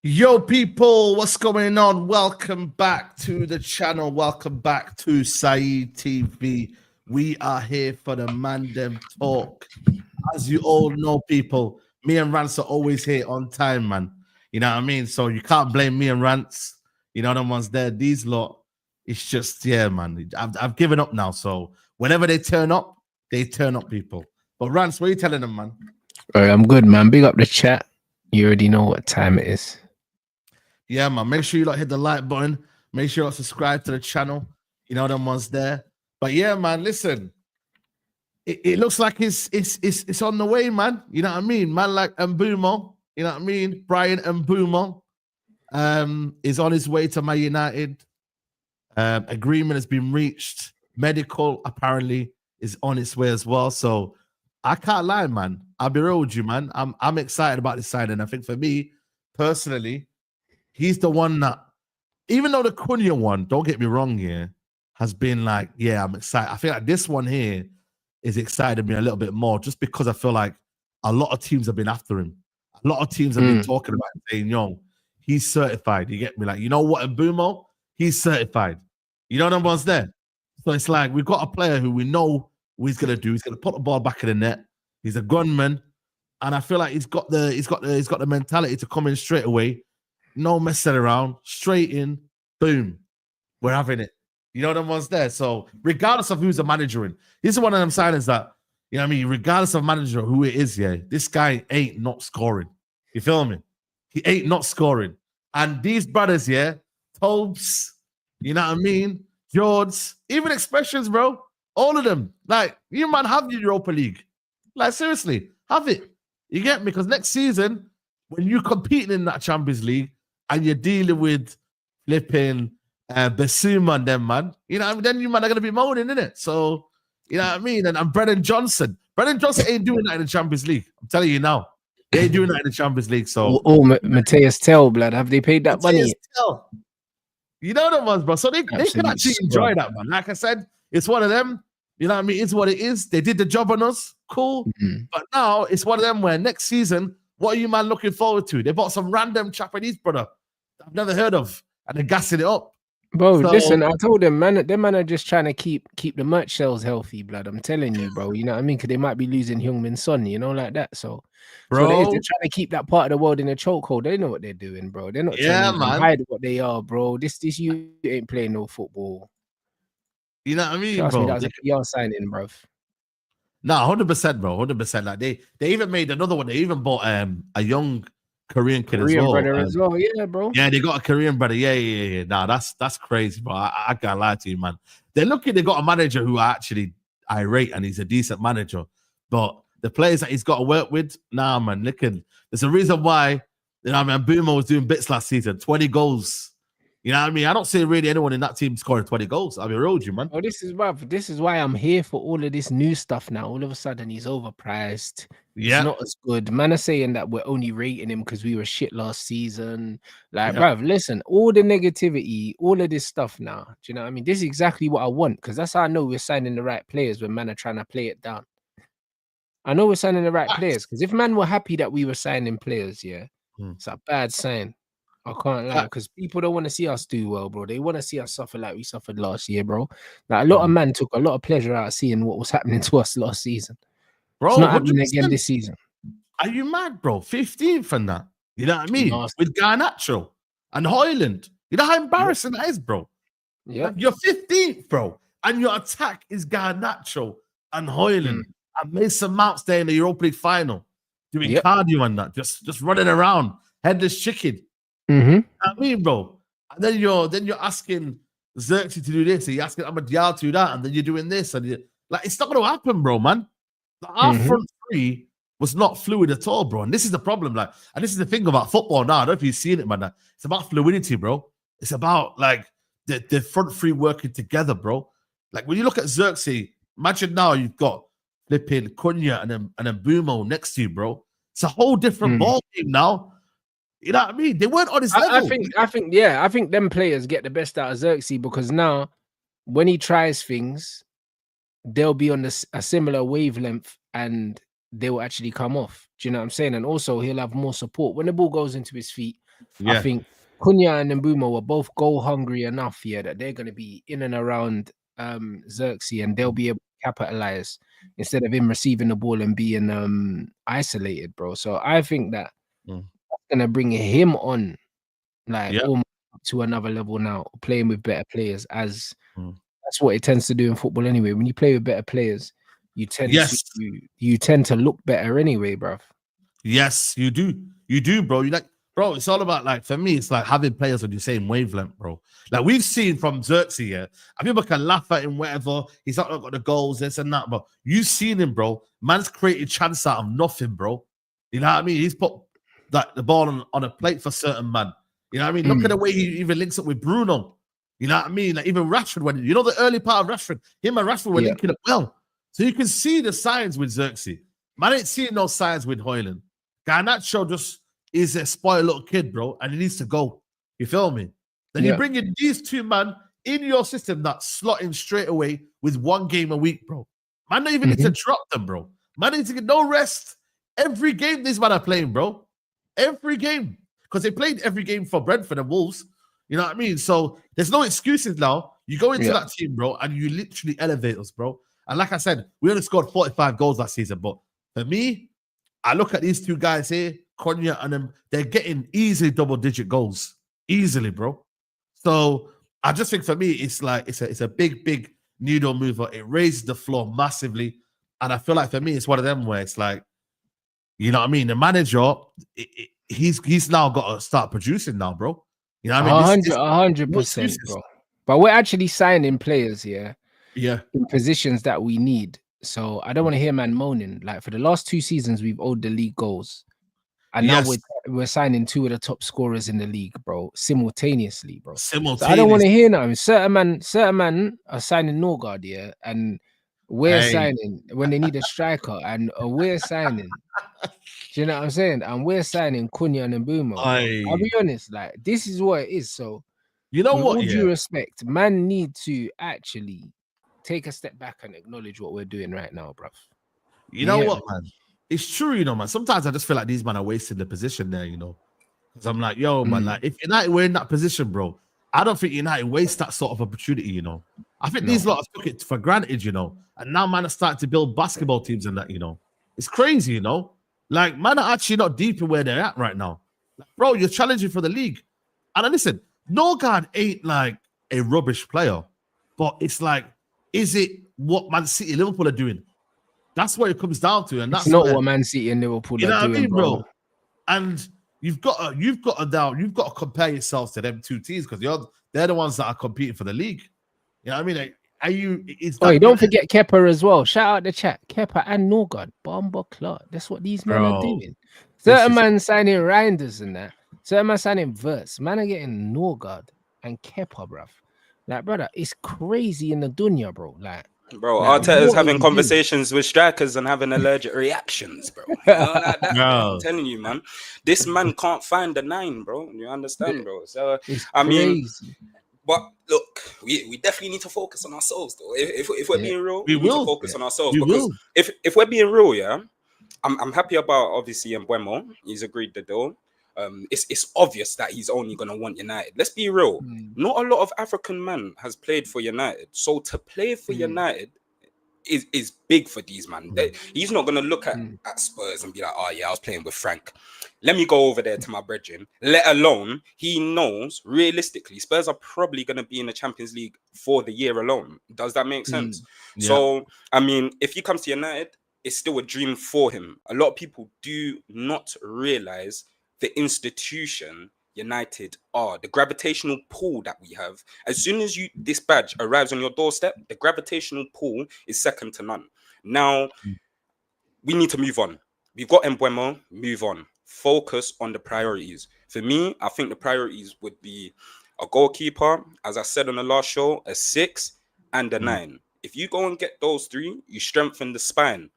Yo, people, what's going on? Welcome back to the channel. Welcome back to Saeed TV. We are here for the Mandem talk. As you all know, people, me and Rance are always here on time, man. You know what I mean? So you can't blame me and Rance. You know, the ones there. These lot, it's just, yeah, man. I've given up now. So whenever they turn up, people. But Rance, what are you telling them, man? All right, I'm good, man. Big up the chat. You already know what time it is. Yeah, man. Make sure you hit the like button. Make sure you subscribe to the channel. You know them ones there. But yeah, man. Listen, it looks like it's on the way, man. You know what I mean? Man like Mbeumo. You know what I mean? Bryan Mbeumo is on his way to Man United. Agreement has been reached. Medical apparently is on its way as well. So I can't lie, man. I'll be real with you, man. I'm excited about this signing. I think for me personally, he's the one that, even though the Cunha one, don't get me wrong here, has been like, yeah, I'm excited. I feel like this one here is excited me a little bit more just because I feel like a lot of teams have been after him. A lot of teams have been talking about him, saying, yo, he's certified. You get me? Like, you know what, Mbeumo? He's certified. You know what one's there? So it's like, we've got a player who we know what he's going to do. He's going to put the ball back in the net. He's a gunman. And I feel like he's got the mentality to come in straight away. No messing around, straight in, boom, we're having it. You know them ones there. So regardless of who's the manager in, this is one of them signings that, you know what I mean, regardless of manager who it is, yeah, this guy ain't not scoring. You feel me? He ain't not scoring. And these brothers, yeah, Tobes, you know what I mean, George, even Expressions, bro, all of them, like, you man have your Europa League. Like, seriously, have it. You get me? Because next season, when you're competing in that Champions League, and you're dealing with flipping Basuma and them, man. You know, then you man are going to be moaning, innit? So, you know what I mean? And Brennan Johnson. Brennan Johnson ain't doing that in the Champions League. I'm telling you now. They ain't doing that in the Champions League. So, Mateus Tell, blood. Have they paid that money? Tell. You know the ones, bro. So they can actually enjoy that, man. Like I said, it's one of them. You know what I mean? It's what it is. They did the job on us. Cool. But now it's one of them where next season, what are you, man, looking forward to? They bought some random Japanese brother I've never heard of, and they're gassing it up. Bro, So, listen, I told them, man, them man are just trying to keep the merch sales healthy, blood. I'm telling you, bro. You know what I mean? Because they might be losing Heung-min Son, you know, like that. So what it is. They're bro, trying to keep that part of the world in a chokehold. They know what they're doing, bro. They're not trying to yeah, even man. hide what they are, bro. This you ain't playing no football. You know what I mean, Trust me, that bro? was a PR signing, bro. No, 100%, bro. 100%. Like they even made another one. They even bought a young Korean kid as Korean well. brother as well, yeah, bro. Yeah, they got a Korean brother. Yeah. Nah, that's crazy, bro. I can't lie to you, man. They're lucky they got a manager who I actually I rate and he's a decent manager. But the players that he's got to work with, nah, man. There's a reason why, you know what I mean, Mbeumo was doing bits last season, 20 goals. You know what I mean? I don't see really anyone in that team scoring 20 goals. I'll be real with you, man. Oh, this is why I'm here for all of this new stuff now. All of a sudden, he's overpriced. He's Yeah, not as good. Man are saying that we're only rating him because we were shit last season. Like, yeah. bruv, listen, all the negativity, all of this stuff now. Do you know what I mean? This is exactly what I want because that's how I know we're signing the right players when man are trying to play it down. I know we're signing the right players because if man were happy that we were signing players, yeah, it's a bad sign. I can't lie because people don't want to see us do well, bro. They want to see us suffer like we suffered last year, bro. Like a lot of man took a lot of pleasure out of seeing what was happening to us last season. It's Bro, not happening again 100%. this season. Are you mad, bro? 15th and that. You know what I mean? Nasty. With Garnacho and Hoyland. You know how embarrassing that is, bro? Yeah. Like, you're 15th, bro. And your attack is Garnacho and Hoyland. And Mason Mount's there in the Europa League final. Doing cardio and that. Just running around. Headless chicken. You know what I mean, bro? And then you're asking Xerxes to do this. And you're asking Ahmad Diallo to do that. And then you're doing this. And like, it's not going to happen, bro, man. Our front three was not fluid at all, bro. And this is the problem. Like, and this is the thing about football now. I don't know if you've seen it, man. It's about fluidity, bro. It's about like the front three working together, bro. Like when you look at Xerxes, imagine now you've got flipping Cunha and then Mbeumo next to you, bro. It's a whole different ball game now. You know what I mean? They weren't on his level. I think them players get the best out of Xerxes because now when he tries things, they'll be on a similar wavelength and they will actually come off. Do you know what I'm saying? And also he'll have more support when the ball goes into his feet. I think Cunha and Mbeumo are both goal hungry enough here that they're going to be in and around Xerxes and they'll be able to capitalize instead of him receiving the ball and being isolated, bro. So I think that that's going to bring him on like almost to another level now, playing with better players as that's what it tends to do in football anyway. When you play with better players, you tend to look better anyway, bruv. Yes, you do. You do, bro. You like, bro, it's all about like for me, it's like having players on the same wavelength, bro. Like we've seen from Xerxes here. And people can laugh at him, whatever. He's not got the goals, this and that, but you've seen him, bro. Man's created chance out of nothing, bro. You know what I mean? He's put like the ball on a plate for certain man. You know what I mean? Look at the way he even links up with Bruno. You know what I mean? Like even Rashford, when you know the early part of Rashford, him and Rashford were linking up well. So you can see the signs with Xerxes. Man ain't seeing no signs with Hoyland. Garnacho just is a spoiled little kid, bro, and he needs to go. You feel me? Then you bring in these two man in your system that slot in straight away with 1 game a week, bro. Man don't even need to drop them, bro. Man needs to get no rest. Every game these men are playing, bro. Every game. Because they played every game for Brentford and Wolves. You know what I mean? So there's no excuses now. You go into that team, bro, and you literally elevate us, bro. And like I said, we only scored 45 goals last season. But for me, I look at these two guys here, Cunha and them, they're getting easily double-digit goals. Easily, bro. So I just think for me, it's like it's a big needle mover. It raises the floor massively. And I feel like for me, it's one of them where it's like, you know what I mean? The manager, he's now got to start producing now, bro. You know what I mean? 100%, bro. But we're actually signing players, in positions that we need. So I don't want to hear man moaning. Like for the last 2 seasons, we've owed the league goals. And now we're signing 2 of the top scorers in the league, bro, simultaneously, bro. So I don't want to hear nothing. Certain man are signing Norgard, and we're signing when they need a striker, and we're signing. Do you know what I'm saying? And we're signing Cunha and Mbeumo. I'll be honest, like this is what it is. So you know with what? All due respect, man need to actually take a step back and acknowledge what we're doing right now, bruv. You know what, man? It's true, you know, man. Sometimes I just feel like these men are wasting the position there, you know. Because I'm like, yo, man, like if United were in that position, bro, I don't think United waste that sort of opportunity, you know. I think these lot took it for granted, you know. And now man are starting to build basketball teams and that, you know. It's crazy, you know. Like, man are actually not deep in where they're at right now. Like, bro, you're challenging for the league. And listen, Norgard ain't like a rubbish player. But it's like, is it what Man City and Liverpool are doing? That's what it comes down to. And that's not what Man City and Liverpool are doing, what I mean, bro. And you've got to compare yourselves to them two teams because they're the ones that are competing for the league. You know what I mean? Don't forget Kepa as well. Shout out the chat. Kepa and Norgard. Bomber clot. That's what these men are doing. Certain man signing Reinders and that. Certain man signing Verts. Man are getting Norgard and Kepa, bruv. Like, brother, it's crazy in the dunya, bro. Bro, Arteta's having conversations with strikers and having allergic reactions, bro. You know, like that, I'm telling you, man. This man can't find the 9, bro. You understand, bro? So, I mean, but look, we definitely need to focus on ourselves, though. If we're being real, we need to focus on ourselves. Because if we're being real, yeah, I'm happy about, obviously, Mbeumo. He's agreed the deal. It's obvious that he's only going to want United. Let's be real. Not a lot of African man has played for United. So to play for United is big for these man. He's not going to look at Spurs and be like, oh yeah, I was playing with Frank. Let me go over there to my brethren. Let alone, he knows, realistically, Spurs are probably going to be in the Champions League for the year alone. Does that make sense? Yeah. So, I mean, if he comes to United, it's still a dream for him. A lot of people do not realise the institution United are, the gravitational pull that we have. As soon as this badge arrives on your doorstep, the gravitational pull is second to none. Now, we need to move on. We've got Mbeumo, move on. Focus on the priorities. For me, I think the priorities would be a goalkeeper, as I said on the last show, a 6 and a 9. If you go and get those 3, you strengthen the spine.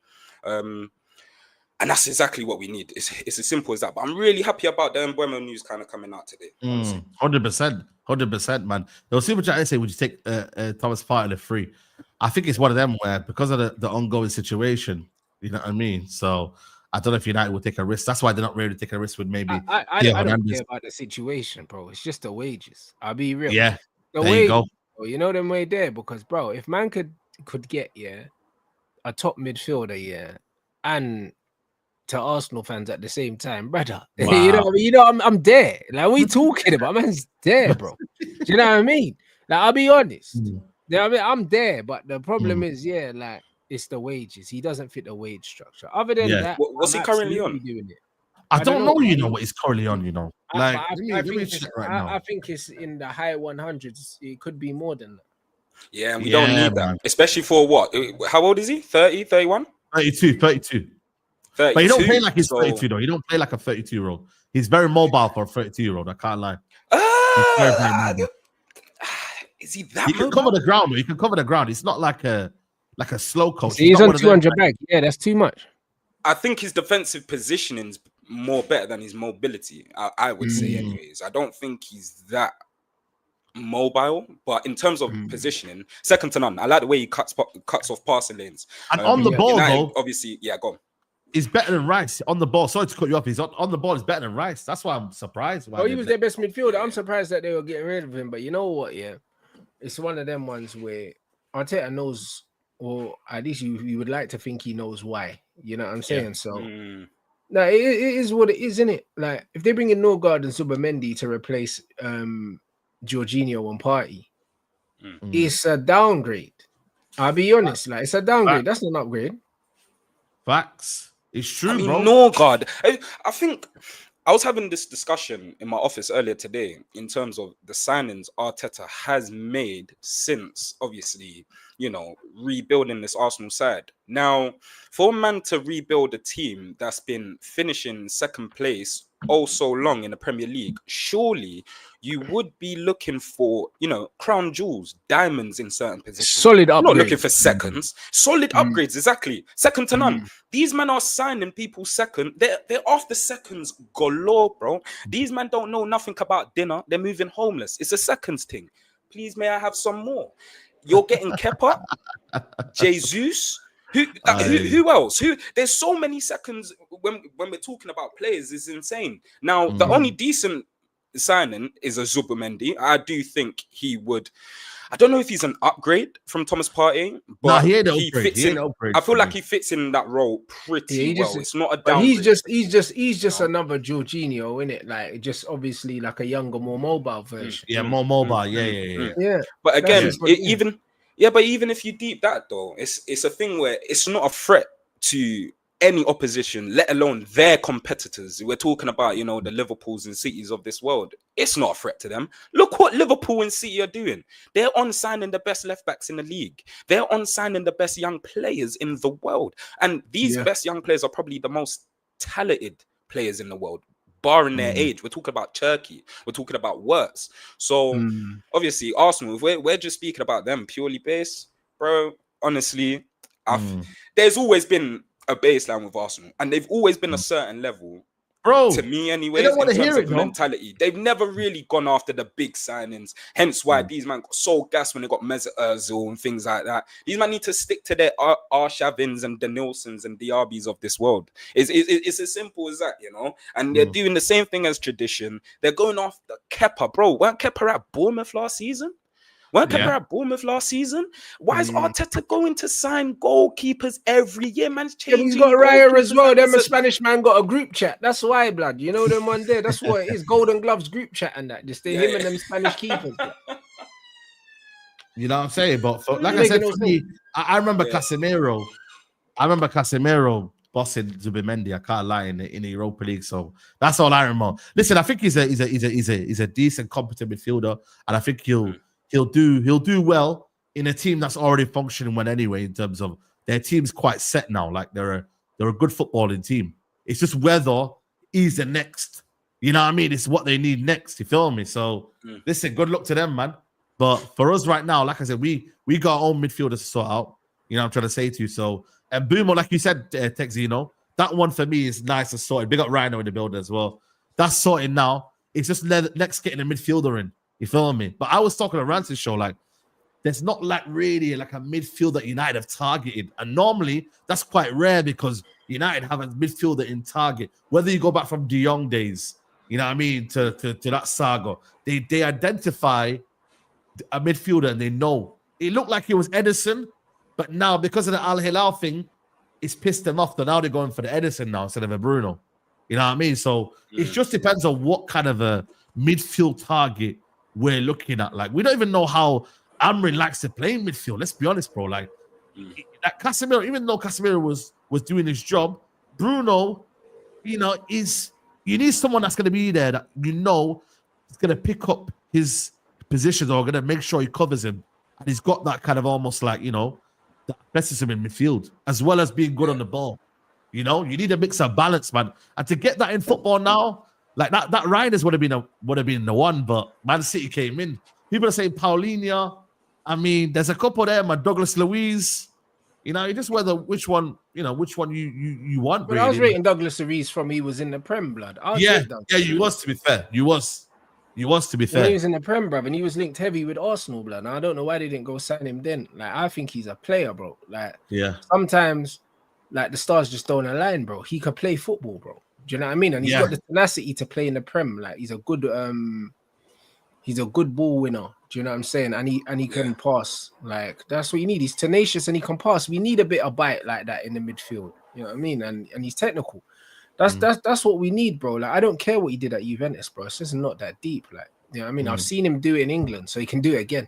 And that's exactly what we need. It's as simple as that. But I'm really happy about the Mbeumo news kind of coming out today. 100%, man. They'll see what I say. Would you take Thomas Partey free? I think it's one of them where, because of the ongoing situation, you know what I mean? So I don't know if United would take a risk. That's why they're not ready to take a risk with maybe. I don't care about the situation, bro. It's just the wages. I'll be real. Yeah, the there wages, you go. Bro, you know them way there, because bro, if man could get a top midfielder and to Arsenal fans at the same time, brother. Wow. I'm there. Like, what are you talking about? Man's there, bro. Do you know what I mean? Like, I'll be honest. You know what I mean? I'm there, but the problem is, like, it's the wages. He doesn't fit the wage structure. Other than that, what's he currently on? Doing it. I don't know, what he's currently on, you know. Like, I think it's in the high 100s. It could be more than that. Yeah, and we don't need that. Especially for what? How old is he? 30, 31? 32. 32. But he don't play like he's 32, though. He don't play like a 32-year-old. He's very mobile for a 32-year-old. I can't lie. Is he that? He can cover the ground. He can cover the ground. It's not like a slow coach. So he's on 200 back. Yeah, that's too much. I think his defensive positioning's more better than his mobility. I would say, anyways. I don't think he's that mobile, but in terms of positioning, second to none. I like the way he cuts off passing lanes. And on the ball, though, obviously, go on. He's better than Rice on the ball. Sorry to cut you off. He's on the ball. He's better than Rice. That's why I'm surprised. He was their best midfielder. I'm surprised that they were getting rid of him. But you know what? Yeah, it's one of them ones where Arteta knows, or at least you would like to think he knows why. You know what I'm saying? So, no, it is what it is, isn't it? Like, if they bring in Norgard and Subamendi to replace Jorginho and Partey, it's a downgrade. I'll be honest. Like, it's a downgrade. That's not an upgrade. Facts. It's true, I mean, bro. Norgard. I think I was having this discussion in my office earlier today in terms of the signings Arteta has made since, obviously, rebuilding this Arsenal side. Now, for a man to rebuild a team that's been finishing second place so long in the Premier League, surely you would be looking for, crown jewels, diamonds in certain positions. Solid upgrades. Not looking for seconds. Solid upgrades, exactly. Second to none. These men are signing people second. They're off the seconds galore, bro. These men don't know nothing about dinner. They're moving homeless. It's a seconds thing. Please, may I have some more? You're getting Kepa, Jesus. Who else? There's so many seconds when we're talking about players. It's insane. Now, the only decent signing is a Zubimendi. I do think he would. I don't know if he's an upgrade from Thomas Partey, but he ain't he fits in. I feel like he fits in that role pretty well. It's not a downgrade. He's just another Jorginho, innit? Like, just obviously like a younger, more mobile version. Yeah, more mobile. Yeah. But again, even if you deep that though, it's a thing where it's not a threat to any opposition, let alone their competitors. We're talking about, you know, the Liverpools and Cities of this world. It's not a threat to them. Look what Liverpool and City are doing. They're on signing the best left backs in the league. They're on signing the best young players in the world. And these best young players are probably the most talented players in the world, barring their age. We're talking about Turkey. We're talking about worse. So obviously, Arsenal, if we're just speaking about them purely based, bro, honestly, there's always been a baseline with Arsenal, and they've always been a certain level, bro. To me, anyway, in terms of mentality, they've never really gone after the big signings. Hence why these man got so gassed when they got Mesut Ozil and things like that. These man need to stick to their Arshavins and the Nilsons and the Arbis of this world. It's as simple as that, you know. And they're doing the same thing as tradition. They're going after Kepa, bro. Weren't Kepa at Bournemouth last season? Why is Arteta going to sign goalkeepers every year? Man's changing. He's got Raya as well. Them a Spanish man got a group chat. That's why, blood. You know them one there. That's what it is. Golden Gloves group chat and that. Just him and them Spanish keepers. You know what I'm saying? But like I said, for me, I remember Casemiro. I remember Casemiro bossing Zubimendi. I can't lie, in the Europa League. So that's all I remember. Listen, I think he's a decent, competent midfielder, and I think he'll do well in a team that's already functioning well anyway, in terms of their team's quite set now. Like they're a good footballing team. It's just whether he's the next. You know what I mean? It's what they need next. You feel me? So listen, good luck to them, man. But for us right now, like I said, we got our own midfielders to sort out. You know what I'm trying to say to you. So, and Mbeumo, like you said, Texino, that one for me is nice and sorted. Big up Rhino in the building as well. That's sorted now. It's just next getting a midfielder in. You feel me? But I was talking to Rance's show, like, there's not like really like a midfield that United have targeted. And normally that's quite rare because United have a midfielder in target. Whether you go back from De Jong days, you know what I mean, to that saga, they identify a midfielder and they know. It looked like it was Edison, but now because of the Al Hilal thing, it's pissed them off. So now they're going for the Edison now instead of a Bruno. You know what I mean? So it just depends on what kind of a midfield target we're looking at. Like, we don't even know how Amrin likes to play in midfield. Let's be honest, bro. Like, that Casemiro, even though Casemiro was doing his job, Bruno, you know, you need someone that's going to be there that you know is going to pick up his positions or going to make sure he covers him. And he's got that kind of almost like, you know, that athleticism in midfield, as well as being good on the ball. You know, you need a mix of balance, man. And to get that in football now, like that Reinders would have been the one, but Man City came in. People are saying Paulinho. I mean, there's a couple there, man. Douglas Luiz. You know, you just which one you want. But really. I was rating Douglas Luiz from he was in the Prem, blood. Yeah, you was, to be fair. You was to be fair. He was in the Prem, bro, and he was linked heavy with Arsenal, blood. And I don't know why they didn't go sign him then. Like, I think he's a player, bro. Like, sometimes, like, the stars just don't align, bro. He could play football, bro. Do you know what I mean? And he's got the tenacity to play in the Prem. Like, he's a good ball winner. Do you know what I'm saying? And he can pass. Like, that's what you need. He's tenacious and he can pass. We need a bit of bite like that in the midfield. You know what I mean? And he's technical. That's what we need, bro. Like, I don't care what he did at Juventus, bro. It's just not that deep. Like, you know what I mean? I've seen him do it in England, so he can do it again.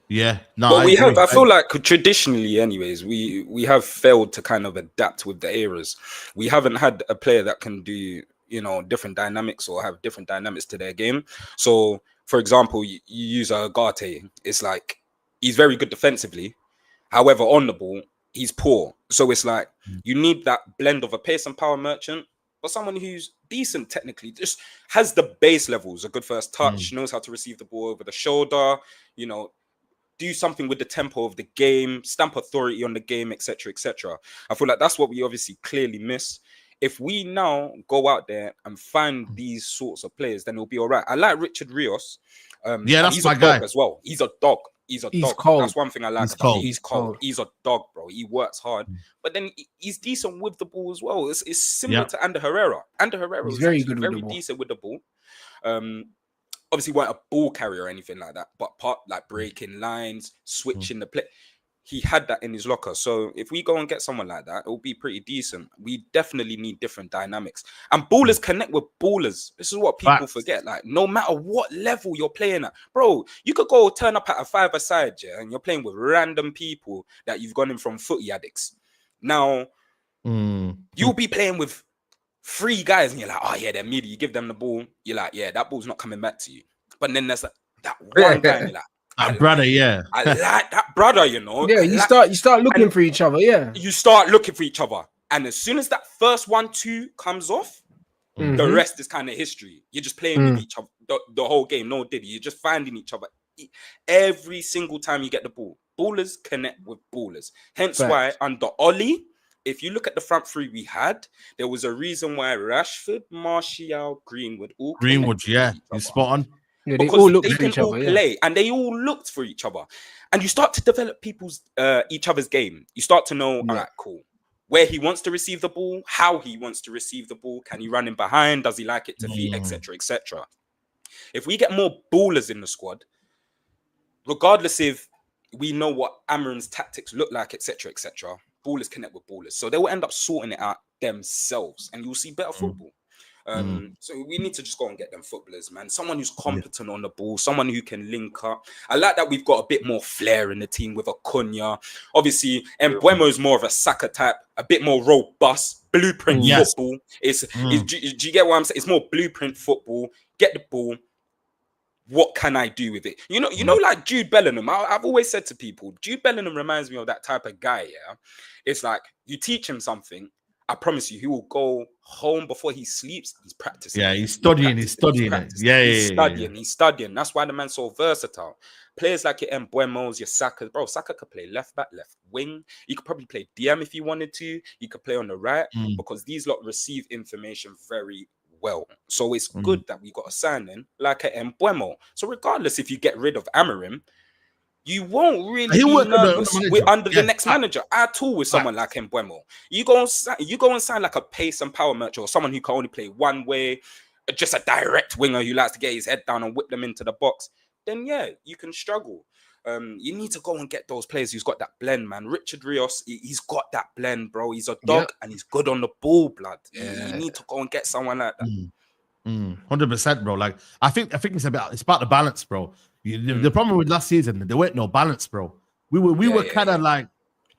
Yeah, no, but I feel like traditionally, anyways, we have failed to kind of adapt with the eras. We haven't had a player that can do, you know, different dynamics or have different dynamics to their game. So, for example, you use Ugarte. It's like he's very good defensively. However, on the ball, he's poor. So it's like you need that blend of a pace and power merchant, but someone who's decent technically, just has the base levels, a good first touch, knows how to receive the ball over the shoulder, you know, do something with the tempo of the game, stamp authority on the game, etc., etc. I feel like that's what we obviously clearly miss. If we now go out there and find these sorts of players, then it'll be all right. I like Richard Rios. That's he's my a guy dog as well. He's a dog. He's dog. Cold. That's one thing I like. He's cold. He's a dog, bro. He works hard, but then he's decent with the ball as well. It's similar to Ander Herrera. Ander Herrera is very good, very decent with the ball. Obviously weren't a ball carrier or anything like that, but part like breaking lines, switching the play. He had that in his locker. So if we go and get someone like that, it'll be pretty decent. We definitely need different dynamics. And ballers connect with ballers. This is what people forget. Like, no matter what level you're playing at, bro, you could go turn up at a 5-a-side, yeah, and you're playing with random people that you've gone in from footy addicts. Now, you'll be playing with 3 guys and you're like, oh yeah, they're meaty. You give them the ball, you're like, yeah, that ball's not coming back to you. But then there's that one guy and you're like, I like that brother, you know. Yeah, you start looking for each other. Yeah, you start looking for each other, and as soon as that first 1-2 comes off, the rest is kind of history. You're just playing with each other the whole game. No diddy. You're just finding each other every single time you get the ball. Ballers connect with ballers. Hence why under Ollie, if you look at the front 3 we had, there was a reason why Rashford, Martial, Greenwood, yeah, you spot on. Yeah, because they all looked they for can each all other, play, and they all looked for each other, and you start to develop people's each other's game. You start to know, all right, cool, where he wants to receive the ball, how he wants to receive the ball, can he run in behind, does he like it to feet, etc., etc. If we get more ballers in the squad, regardless if we know what Amarin's tactics look like, etc., etc., ballers connect with ballers, so they will end up sorting it out themselves, and you'll see better football. So we need to just go and get them footballers, man. Someone who's competent on the ball, someone who can link up. I like that we've got a bit more flair in the team with Acuna. Obviously, Mbeumo is more of a Saka type, a bit more robust, blueprint football. Do you get what I'm saying? It's more blueprint football. Get the ball. What can I do with it? You know, like Jude Bellingham. I've always said to people, Jude Bellingham reminds me of that type of guy. Yeah, it's like you teach him something. I promise you, he will go home before he sleeps. He's practicing. Yeah, he's studying. He's studying it. He's studying. That's why the man's so versatile. Players like your Mbeumo's, your Saka. Bro, Saka could play left back, left wing. You could probably play DM if you wanted to. You could play on the right because these lot receive information very well. So it's good that we got a signing like a Mbeumo. So regardless if you get rid of Amarim, you won't really be nervous under the next manager at all with someone like Mbeumo. You go and sign like a pace and power merchant or someone who can only play one way, just a direct winger who likes to get his head down and whip them into the box. Then yeah, you can struggle. You need to go and get those players who's got that blend, man. Richard Rios, he's got that blend, bro. He's a dog and he's good on the ball, blood. You need to go and get someone like that. 100%, bro. Like I think it's about the balance, bro. The problem with last season, there weren't no balance, bro. We were kind of like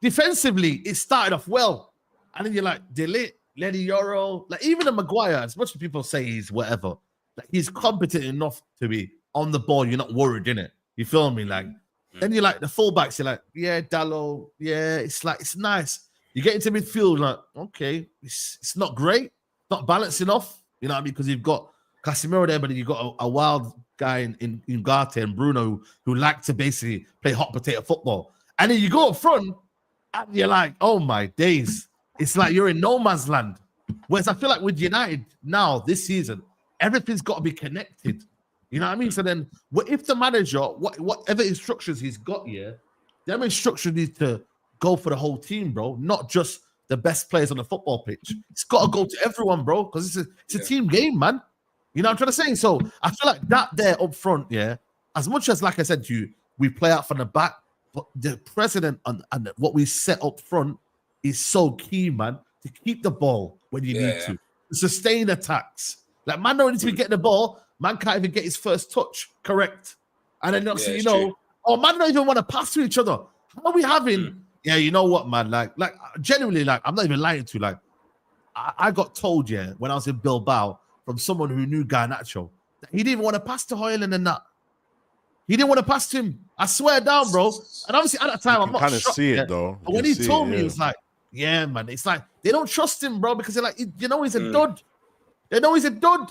defensively, it started off well, and then you're like Delete, Lenny Yoro, like even the Maguire. As much as people say he's whatever, like he's competent enough to be on the ball. You're not worried, innit? You feel me? Like then you're like the fullbacks. You're like, yeah, Dallo, yeah. It's like it's nice. You get into midfield, like okay, it's not great, not balanced enough. You know what I mean? Because you've got Casemiro there, but you've got a wild guy in Ugarte and Bruno who like to basically play hot potato football. And then you go up front and you're like, oh my days. It's like you're in no man's land. Whereas I feel like with United now, this season, everything's got to be connected. You know what I mean? So then if the manager, whatever instructions he's got here, them instructions need to go for the whole team, bro, not just the best players on the football pitch. It's got to go to everyone, bro, because it's a team game, man. You know what I'm trying to say? So I feel like that there up front, yeah, as much as, like I said to you, we play out from the back, but the precedent and what we set up front is so key, man, to keep the ball when you need to sustain attacks. Like, man don't need to be getting the ball. Man can't even get his first touch correct. And then, man don't even want to pass to each other. How are we having... Yeah, you know what, man? Like genuinely, like I'm not even lying to you. Like, I got told, when I was in Bilbao from someone who knew Garnacho, that he didn't want to pass to Højlund and that. He didn't want to pass to him. I swear down, bro. And obviously at that time, I'm not kind of see it though. But when he told me, he was like, "Yeah, man." It's like they don't trust him, bro, because they're like, you know, he's a dud. They know he's a dud.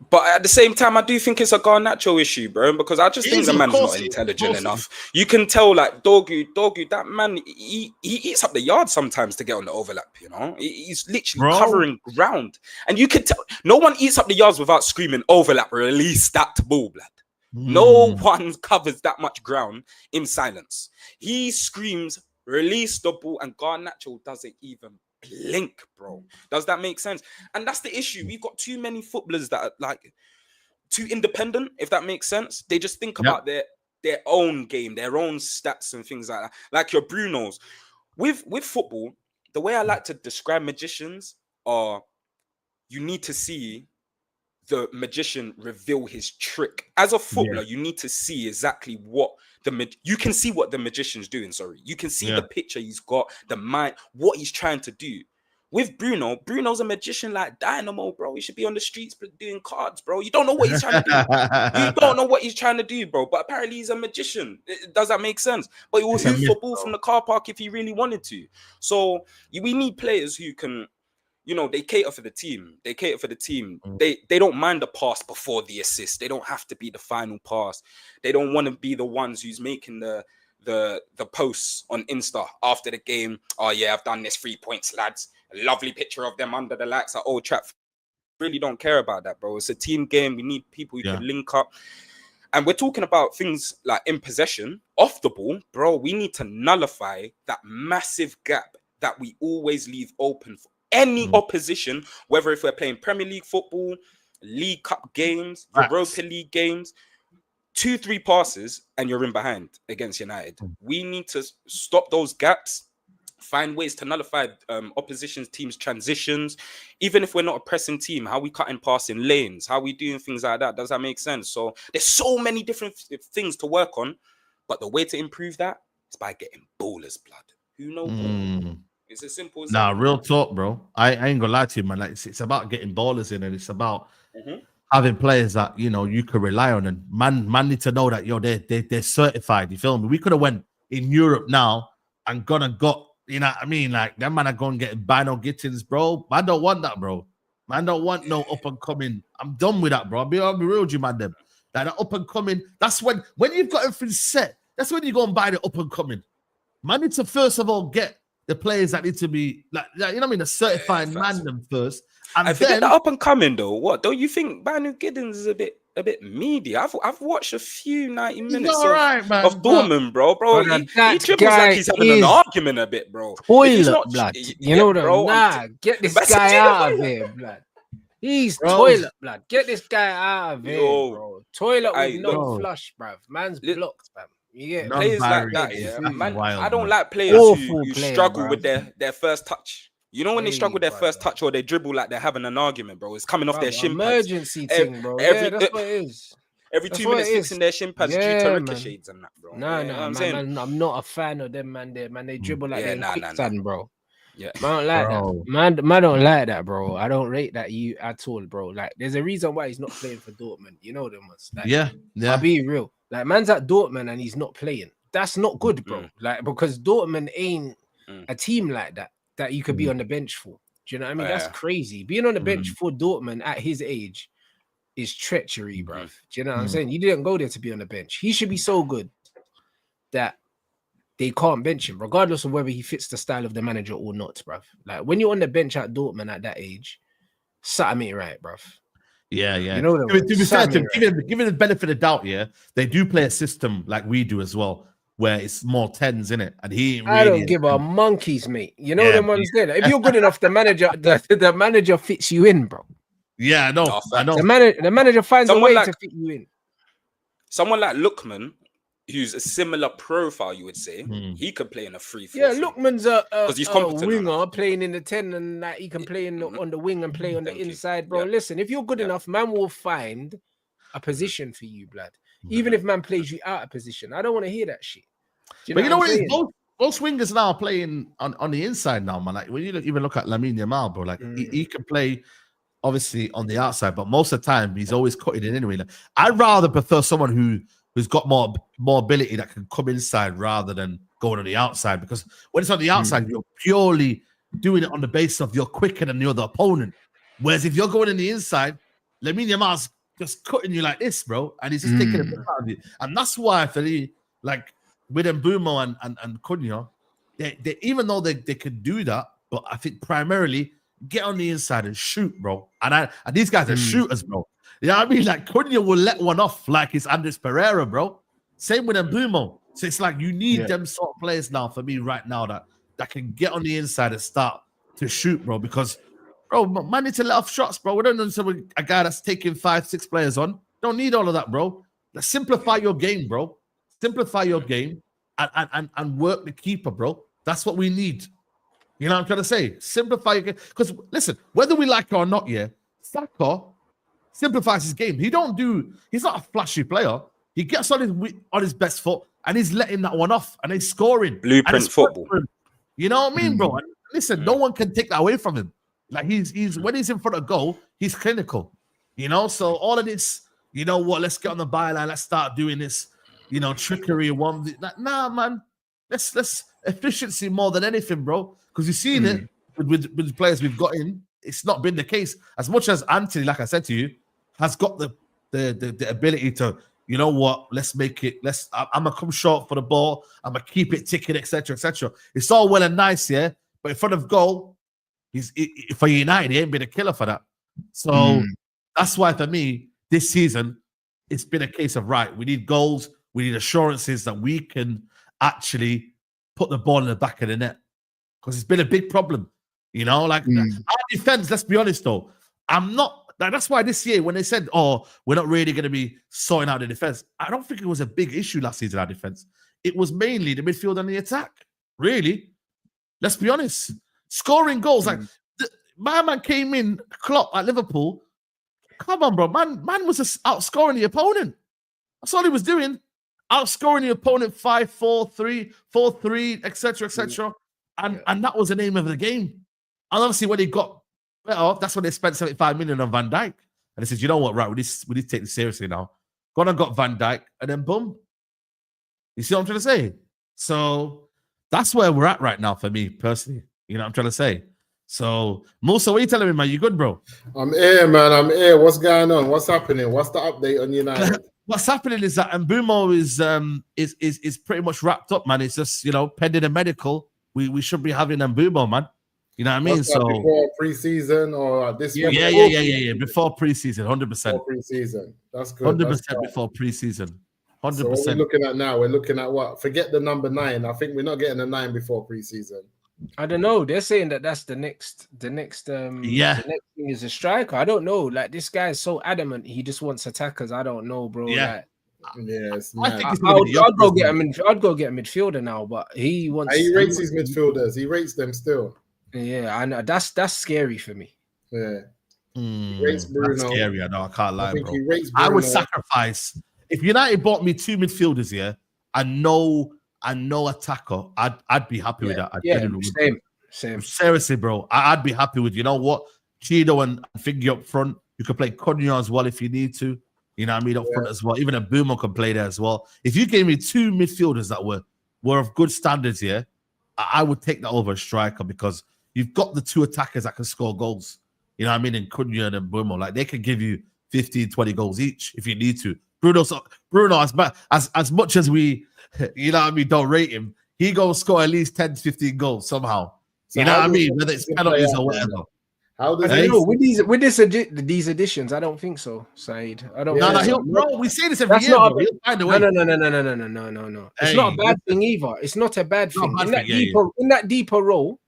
But at the same time, I do think it's a Garnacho issue, bro, because I just think the man's not intelligent enough. You can tell, like, Dorgu, that man, he eats up the yard sometimes to get on the overlap, you know? He's literally covering ground. And you can tell, no one eats up the yards without screaming, overlap, release that ball, blood. No one covers that much ground in silence. He screams, release the ball, and Garnacho doesn't even blink, bro. Does that make sense? And that's the issue. We've got too many footballers that are like too independent, if that makes sense. They just think about their own game, their own stats and things like that. Like your Brunos. With football, the way I like to describe magicians are you need to see the magician reveal his trick. As a footballer, you need to see exactly what you can see what the magician's doing. Sorry, you can see the picture he's got, the mind, what he's trying to do. With Bruno's a magician like Dynamo, bro. He should be on the streets doing cards, bro. You don't know what he's trying to do. You don't know what he's trying to do, bro. But apparently he's a magician. Does that make sense? But he will hoof the ball from the car park if he really wanted to. So we need players who can, they cater for the team. They cater for the team. They don't mind the pass before the assist. They don't have to be the final pass. They don't want to be the ones who's making the posts on Insta after the game. Oh yeah, I've done this 3 points, lads. A lovely picture of them under the lights at Old Trafford. Really don't care about that, bro. It's a team game. We need people who can link up. And we're talking about things like in possession, off the ball, bro. We need to nullify that massive gap that we always leave open for any opposition, whether if we're playing Premier League football, League Cup games, Europa League games. 2-3 passes and you're in behind against United. We need to stop those gaps, find ways to nullify opposition teams' transitions. Even if we're not a pressing team, how we cutting passing lanes, how we doing things like that. Does that make sense? So there's so many different things to work on, but the way to improve that is by getting ballers, blood. Who knows? It's as simple as that. Real talk, bro. I ain't gonna lie to you, man. Like it's about getting ballers in, and it's about having players that you can rely on, and man need to know that they're certified. You feel me? We could have went in Europe now and gone and got, you know what I mean? Like that man are going getting Bino Gittins, bro. Man don't want that, bro. Man don't want no up and coming. I'm done with that, bro. I'll be real with you, man. Them like the up and coming. That's when you've got everything set. That's when you go and buy the up and coming. Man needs to first of all get the players that need to be like you know what I mean, a certified Mandem first. And I think the up and coming though. What don't you think? Banu Giddens is a bit meaty. I've watched a few 90 minutes of Dortmund, bro. He dribbles like he's having an argument a bit, bro. Toilet blood. You know that? Get this guy out of here, blood. He's toilet blood. Get this guy out of here, bro. Toilet with no flush, bruv. Man's blocked, bruv. You get players like that, yeah. Man, I don't like players who struggle with their first touch. You know when they struggle with their first touch or they dribble like they're having an argument, bro. It's coming off their shin pads. Emergency thing, bro. That's what it is. Every 2 minutes fixing their shin pads due to ricochets and that, bro. Man, I'm not a fan of them, man. They dribble like they're quicksand, bro. Yeah, man don't like that. Man don't like that, bro. I don't rate that you at all, bro. Like, there's a reason why he's not playing for Dortmund. You know them ones. Like, yeah. I'll be real. Like, man's at Dortmund and he's not playing. That's not good, bro. Like, because Dortmund ain't a team like that you could be on the bench for. Do you know what I mean? That's crazy. Being on the bench for Dortmund at his age is treachery, bro. Do you know what I'm saying? You didn't go there to be on the bench. He should be so good that they can't bench him, regardless of whether he fits the style of the manager or not, bruv. Like, when you're on the bench at Dortmund at that age, something ain't right, bruv. Yeah. You know what to be fair, given the benefit of doubt, they do play a system like we do as well, where it's more tens in it, and I don't give a monkeys, mate. You know them ones there. If you're good enough, the manager fits you in, bro. Yeah, I know. The manager finds a way to fit you in. Someone like Lookman, who's a similar profile, you would say, he could play in a 3-4. Yeah, Lookman's a winger playing in the 10, and that he can play on the wing and play on the inside, bro. Yeah. Listen, if you're good enough, man will find a position for you, blood. Even if man plays you out of position, I don't want to hear that shit. But you know what? Most wingers now are playing on the inside now, man. Like when you even look at Lamine Yamal, bro, like he can play obviously on the outside, but most of the time he's always cutting in anyway. Like, I'd rather prefer someone who's got more ability that can come inside rather than going on the outside, because when it's on the outside, you're purely doing it on the basis of you're quicker than the other opponent. Whereas if you're going in the inside, Lamine Yamal's just cutting you like this, bro, and he's just taking a bit out of you. And that's why I feel like with Mbeumo and Cunha, they even though they could do that, but I think primarily get on the inside and shoot, bro. And these guys are shooters, bro. You know what I mean? Like Cunha will let one off like it's Andres Pereira, bro. Same with Mbeumo. So it's like you need them sort of players now for me right now that can get on the inside and start to shoot, bro, because, bro, man need to let off shots, bro. We don't need a guy that's taking 5-6 players on. Don't need all of that, bro. Let's simplify your game, bro. Simplify your game and work the keeper, bro. That's what we need. You know what I'm trying to say? Simplify your game. Because, listen, whether we like it or not, yeah, Saka simplifies his game. He's not a flashy player. He gets on his best foot and he's letting that one off and he's scoring. Blueprint football. You know what I mean, bro? And listen, no one can take that away from him. Like he's when he's in front of goal, he's clinical. You know, so all of this, you know what, let's get on the byline, let's start doing this, you know, trickery nah, man. Let's efficiency more than anything, bro. Because you've seen it with the players we've got in. It's not been the case. As much as Anthony, like I said to you, has got the ability to, you know what, let's make it, I'm gonna come short for the ball, I'm gonna keep it ticking, etc., etc. It's all well and nice, yeah, but in front of goal, for United, he ain't been a killer for that. So that's why for me, this season, it's been a case of, right, we need goals, we need assurances that we can actually put the ball in the back of the net. Because it's been a big problem. You know, like our defense, let's be honest though, that's why this year when they said, oh, we're not really going to be sorting out the defense, I don't think it was a big issue last season, our defense. It was mainly the midfield and the attack, really. Let's be honest. Scoring goals, like my man came in, Klopp at Liverpool. Come on, bro. Man was just outscoring the opponent. That's all he was doing. Outscoring the opponent 5-4, 3-4-3, etc., etc. And that was the name of the game. And obviously, when he got better, that's when they spent 75 million on Van Dijk. And they said, you know what, right, we need to take this seriously now. Gone and got Van Dijk, and then boom. You see what I'm trying to say? So that's where we're at right now for me, personally. You know what I'm trying to say? So, Musa, what are you telling me, man? You good, bro? I'm here, man. I'm here. What's going on? What's happening? What's the update on United? What's happening is that Mbeumo is pretty much wrapped up, man. It's just, you know, pending a medical. We should be having Mbeumo, man. You know what I mean? So before preseason or this week? Yeah. Before preseason, 100%. Before preseason. That's good. 100% before preseason. 100%. So what we're looking at now, we're looking at what? Forget the number 9. I think we're not getting a 9 before preseason. I don't know. They're saying that that's the next the next thing is a striker. I don't know. Like, this guy is so adamant he just wants attackers. I don't know, bro. Yeah. Like, yes, I'd go get a midfielder now, but he wants. He rates his midfielders. He rates them still. Yeah, I know. That's scary for me. Yeah. He rates Bruno. That's scary. I know. I can't lie, bro. He rates Bruno. I would sacrifice if United bought me 2 midfielders here and no attacker. I'd be happy with that. Same. Seriously, bro. I'd be happy with, you know what, Chido and Figgy up front. You could play Cunha as well if you need to. You know what I mean? Up front as well. Even a Mbeumo can play there as well. If you gave me 2 midfielders that were of good standards here, I would take that over a striker because you've got the 2 attackers that can score goals. You know what I mean? And Cunha and Mbeumo, like, they can give you 15, 20 goals each if you need to. Bruno, as much as we, you know what I mean, don't rate him, he goes score at least 10 to 15 goals somehow. So you know what I mean? Whether it's penalties or whatever. How does I don't know. With these additions, I don't think so, Saeed. I don't. Bro, we say this every year. No. It's not a bad thing either. It's not a bad thing. In that deeper role,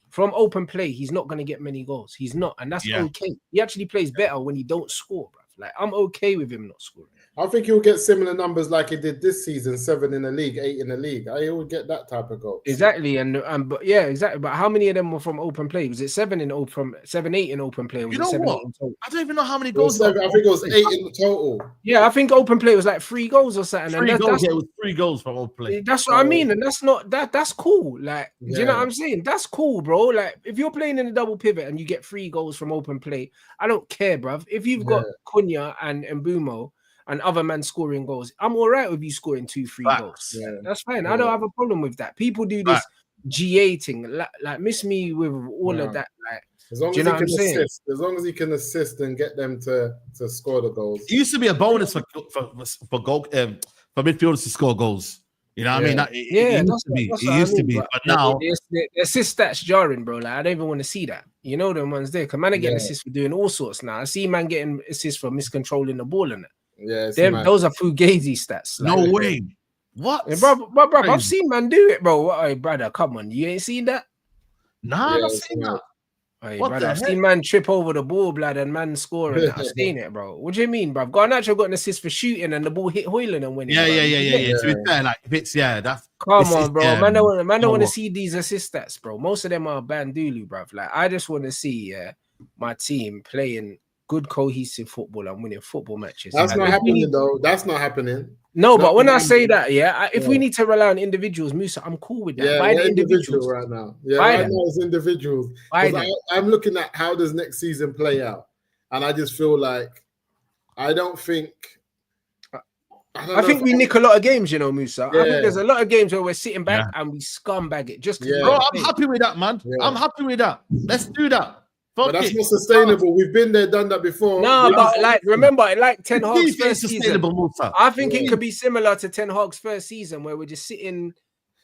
from open play, he's not going to get many goals. He's not, and that's okay. He actually plays better when he don't score, bro. Like, I'm okay with him not scoring. I think he'll get similar numbers like he did this season, 7 in the league, 8 in the league. He will get that type of goal. Exactly, but yeah, exactly. But how many of them were from open play? Was it 7, 8 in open play? Was you know it 7, what? 8 in total? I don't even know how many goals. I think it was 8 in total. Yeah, I think open play was like 3 goals or something. 3 goals. It was 3 goals from open play. That's what I mean, and that's not that. That's cool. Like, do you know what I'm saying? That's cool, bro. Like, if you're playing in a double pivot and you get 3 goals from open play, I don't care, bruv. If you've got Cunha and Mbeumo and other men scoring goals, I'm all right with you scoring 2-3 goals. Yeah. That's fine. I don't have a problem with that. People do this GA thing, like miss me with all of that. Like, as long as he can assist, as long as he can assist and get them to score the goals. It used to be a bonus for midfielders to score goals. You know what I mean? It used to be. But now the assist stats jarring, bro. Like, I don't even want to see that. You know them ones there. Because man are getting assists for doing all sorts now. I see man getting assists for miscontrolling the ball and that. Yeah, those are fugazi stats. Like, no way. What? Yeah, bro, I've seen man do it, bro. Hey, brother, come on. You ain't seen that? Nah, I'm not saying that. Hey, What brother, the I've heck? seen man trip over the ball, blood, and man score and that. I've seen it, bro. What do you mean, bro? Garnacho got an assist for shooting and the ball hit Hoyland and winning. Yeah. Bro. To be fair, like if it's that's Come on, bro. yeah, Man don't want to see these assist stats, bro. Most of them are bandulu, bro. Like I just want to see my team playing good cohesive football and winning football matches. That's not happening, though. That's not happening. No, Not but when I happening. say that, if we need to rely on individuals, Musa, I'm cool with that. Yeah, Buy we're the individuals right now. Yeah, Buy right them. now it's individuals. Buy 'Cause them. I'm looking at how does next season play out, and I just feel like I don't think. I think we nick a lot of games, you know, Musa. Yeah. I think there's a lot of games where we're sitting back and we scumbag it. Just Bro, I'm happy with that, man. Yeah. I'm happy with that. Let's do that. But that's not sustainable. We've been there, done that before. No, but like, remember, like Ten Hag's first season. Musa. I think it could be similar to Ten Hag's first season where we're just sitting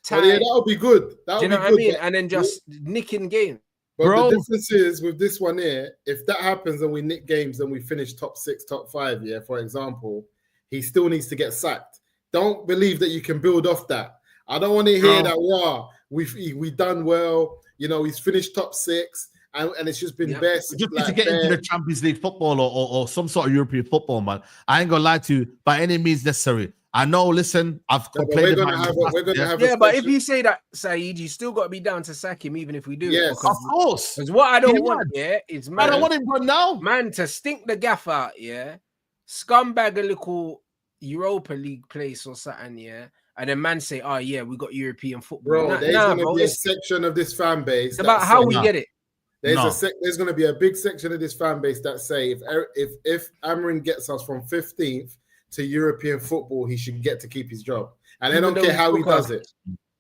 tight. Yeah, that would be good. Do you know what I mean? And then just nicking games. But the difference is with this one here, if that happens and we nick games and we finish top 6, top 5, for example, he still needs to get sacked. Don't believe that you can build off that. I don't want to hear that, we done well, he's finished top 6 and it's just been best. Just to get into the Champions League football or some sort of European football, man. I ain't gonna lie to you, by any means necessary. I know, listen, I've complained about but if you say that, Saeed, you still got to be down to sack him, even if we do. Yes, of course. Because what I don't want, is man. I don't want him run now. Man, to stink the gaff out, scumbag a little Europa League place or something, and then man say, "Oh yeah, we got European football." Bro, there's gonna be a section of this fan base. It's about how we get it. There's going to be a big section of this fan base that say if Amrin gets us from 15th to European football, he should get to keep his job, and they don't care how he does it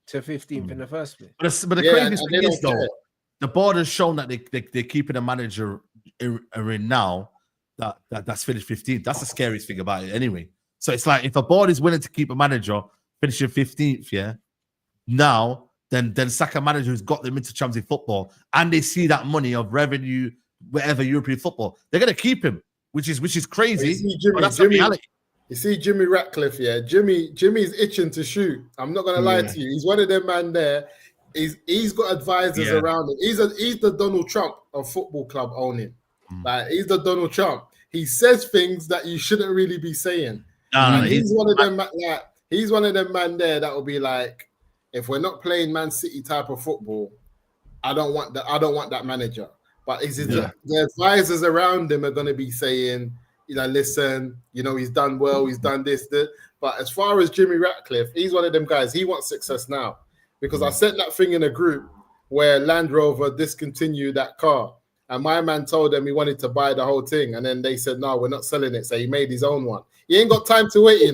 to 15th in the first place. But the craziest thing is though, the board has shown that they're keeping a manager in now that's finished 15th. That's the scariest thing about it, anyway. So it's like if a board is willing to keep a manager finishing 15th, now then sack a manager who's got them into Champions League football, and they see that money of revenue, whatever European football, they're gonna keep him, which is crazy. But that's the reality. You see Jimmy Ratcliffe, Jimmy's itching to shoot. I'm not gonna lie to you. He's one of them man there. He's got advisors around him. He's the Donald Trump of football club owning. Like he's the Donald Trump. He says things that you shouldn't really be saying. He's one of them. He's one of them man there that will be like, if we're not playing Man City type of football, I don't want that manager. But the advisors around him are going to be saying, listen, he's done well, he's done this. But as far as Jimmy Ratcliffe, he's one of them guys. He wants success now, because I sent that thing in a group where Land Rover discontinued that car. And my man told them he wanted to buy the whole thing. And then they said, no, we're not selling it. So he made his own one. He ain't got time to wait, He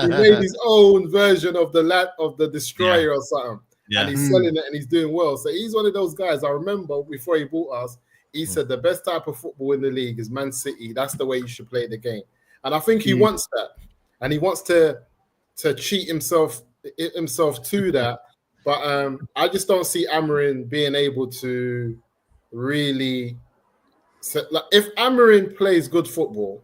made his own version of the Destroyer or something. Yeah. And he's selling it and he's doing well. So he's one of those guys. I remember before he bought us, he said the best type of football in the league is Man City. That's the way you should play the game. And I think he wants that. And he wants to cheat himself to that. But I just don't see Amarin being able to really, if Amarin plays good football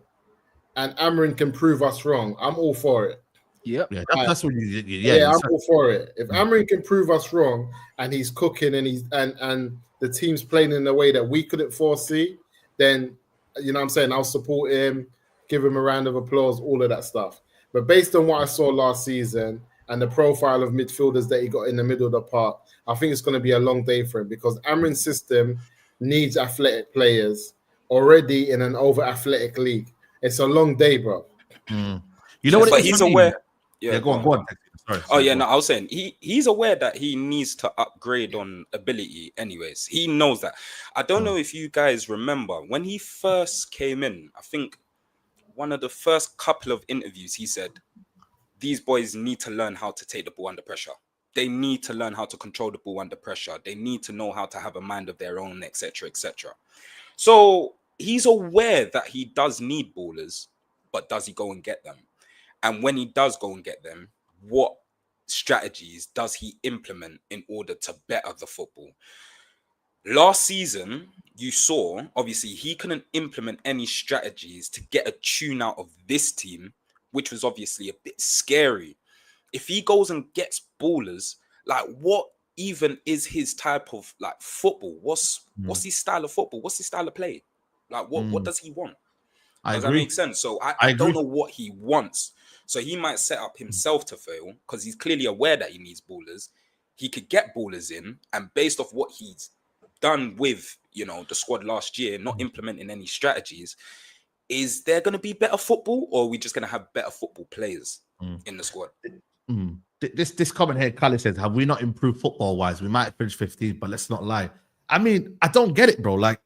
and Amarin can prove us wrong, I'm all for it. Yep. Yeah, that's what I'm all for it. If Amarin can prove us wrong and he's cooking and the team's playing in a way that we couldn't foresee, then I'll support him, give him a round of applause, all of that stuff. But based on what I saw last season and the profile of midfielders that he got in the middle of the park, I think it's going to be a long day for him, because Amarin's system needs athletic players already in an over-athletic league. It's a long day, bro. You know what? But he's aware. Yeah, go on. Sorry. I was saying he's aware that he needs to upgrade on ability. Anyways, he knows that. I don't know if you guys remember when he first came in. I think one of the first couple of interviews, he said, these boys need to learn how to take the ball under pressure. They need to learn how to control the ball under pressure. They need to know how to have a mind of their own, etc., etc. So he's aware that he does need ballers, but does he go and get them? And when he does go and get them, what strategies does he implement in order to better the football? Last season, you saw, obviously, he couldn't implement any strategies to get a tune out of this team, which was obviously a bit scary. If he goes and gets ballers, like what even is his type of like football. What's his style of football? What's his style of play? Like what does he want? Does that make sense? So I don't know what he wants. So he might set up himself to fail because he's clearly aware that he needs ballers. He could get ballers in, and based off what he's done with, the squad last year, not implementing any strategies, is there going to be better football, or are we just going to have better football players in the squad? This comment here, Khalid says, have we not improved football-wise? We might finish 15th, but let's not lie. I mean, I don't get it, bro. Like,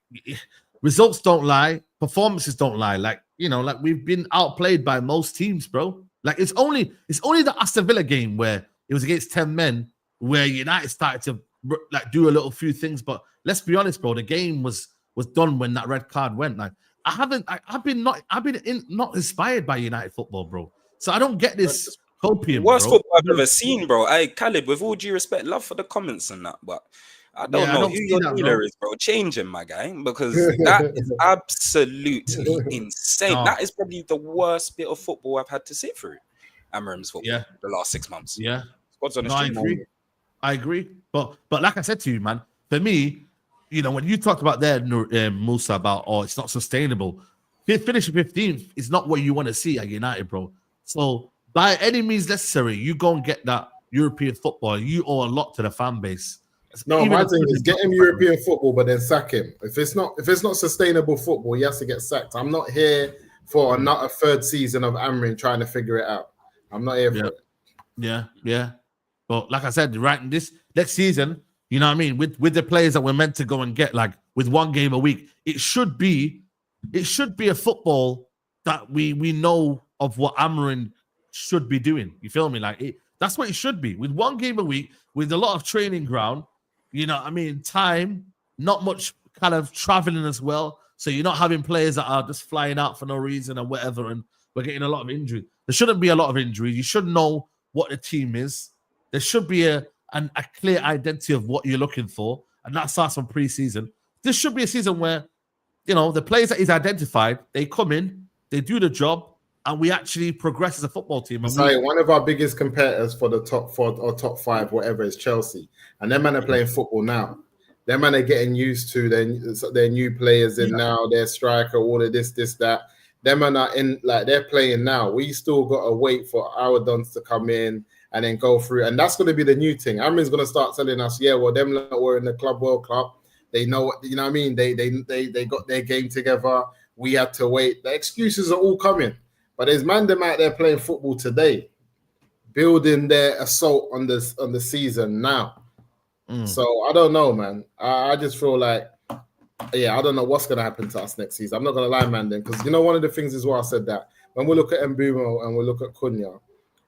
results don't lie. Performances don't lie. Like, like we've been outplayed by most teams, bro. Like, it's only the Aston Villa game where it was against 10 men where United started to like do a little few things. But let's be honest, bro, the game was done when that red card went. Like, I've been not inspired by United football, bro. So I don't get this copium. Worst bro. football I've ever seen, bro. Khalid, with all due respect, love for the comments and that, but I don't know who your dealer is, bro. Change him, my guy, because that is absolutely insane. No. That is probably the worst bit of football I've had to sit through. Amorim's football the last 6 months. Yeah, Squad's on the I agree. But like I said to you, man, for me, when you talked about there, Musa, about it's not sustainable. Finishing 15th is not what you want to see at United, bro. So by any means necessary, you go and get that European football. You owe a lot to the fan base. No, my thing is get him European football, but then sack him. If it's not sustainable football, he has to get sacked. I'm not here for a third season of Amorim trying to figure it out. I'm not here for it. Yeah. But like I said, right in this next season, you know what I mean, with the players that we're meant to go and get, like with one game a week, it should be a football that we know of what Amorim should be doing. You feel me? Like that's what it should be. With one game a week, with a lot of training ground. Time, not much kind of traveling as well. So you're not having players that are just flying out for no reason and whatever, and we're getting a lot of injuries. There shouldn't be a lot of injuries. You should know what the team is. There should be a clear identity of what you're looking for, and that starts from pre-season. This should be a season where, the players that he's identified, they come in, they do the job, and we actually progress as a football team. And one of our biggest competitors for the top 4 or top 5, whatever, is Chelsea. And them men are playing football now. Them men are getting used to their new players in now, their striker, all of this, that. Them men are in, like, they're playing now. We still got to wait for our dons to come in and then go through. And that's going to be the new thing. Amorim's going to start telling us, them that were in the Club World Cup, they know what, you know what I mean? They got their game together. We had to wait. The excuses are all coming. But there's Mandem out there playing football today, building their assault on the season now. So I don't know, man. I just feel like, I don't know what's going to happen to us next season. I'm not going to lie, Mandem, because one of the things is why I said that. When we look at Mbeumo and we look at Cunha,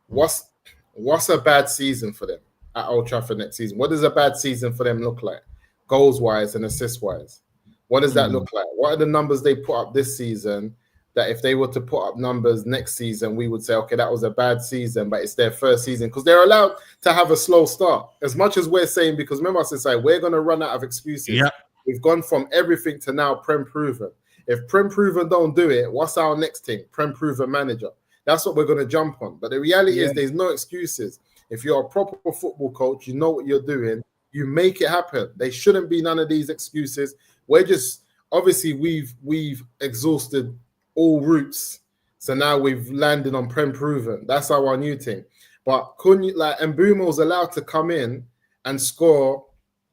what's a bad season for them at Old Trafford next season? What does a bad season for them look like, goals-wise and assist-wise? What does that look like? What are the numbers they put up this season that if they were to put up numbers next season, we would say, okay, that was a bad season, but it's their first season, because they're allowed to have a slow start. As much as we're saying, because remember I said, we're going to run out of excuses. Yeah. We've gone from everything to now Prem Proven. If Prem Proven don't do it, what's our next thing? Prem Proven manager. That's what we're going to jump on. But the reality is there's no excuses. If you're a proper football coach, you know what you're doing, you make it happen. There shouldn't be none of these excuses. We're just, obviously, we've exhausted all routes. So now we've landed on Prem Proven. That's our new thing. But Mbeumo's allowed to come in and score,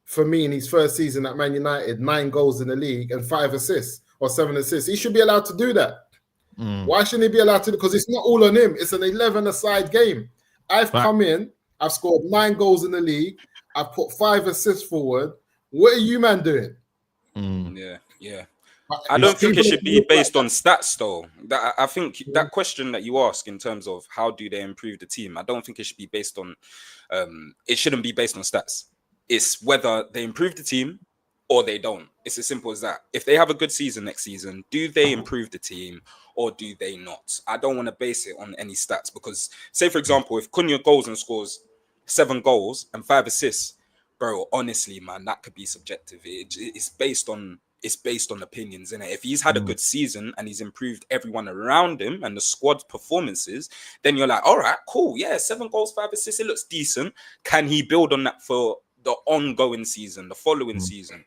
for me, in his first season at Man United, 9 goals in the league and 5 assists or 7 assists. He should be allowed to do that. Why shouldn't he be allowed to? Because it's not all on him. It's an 11-a-side game. I've come in, I've scored 9 goals in the league, I've put 5 assists forward. What are you, man, doing? Yeah. I don't think it should be based on stats, though. I think that question that you ask in terms of how do they improve the team, I don't think it should be based on. It shouldn't be based on stats. It's whether they improve the team or they don't. It's as simple as that. If they have a good season next season, do they improve the team or do they not? I don't want to base it on any stats because, say, for example, if Cunha goes and scores 7 goals and 5 assists, bro, honestly, man, that could be subjective. It's based on opinions, innit? If he's had a good season and he's improved everyone around him and the squad's performances, then you're like, all right, cool, yeah, 7 goals, 5 assists, it looks decent. Can he build on that for the ongoing season, the following season.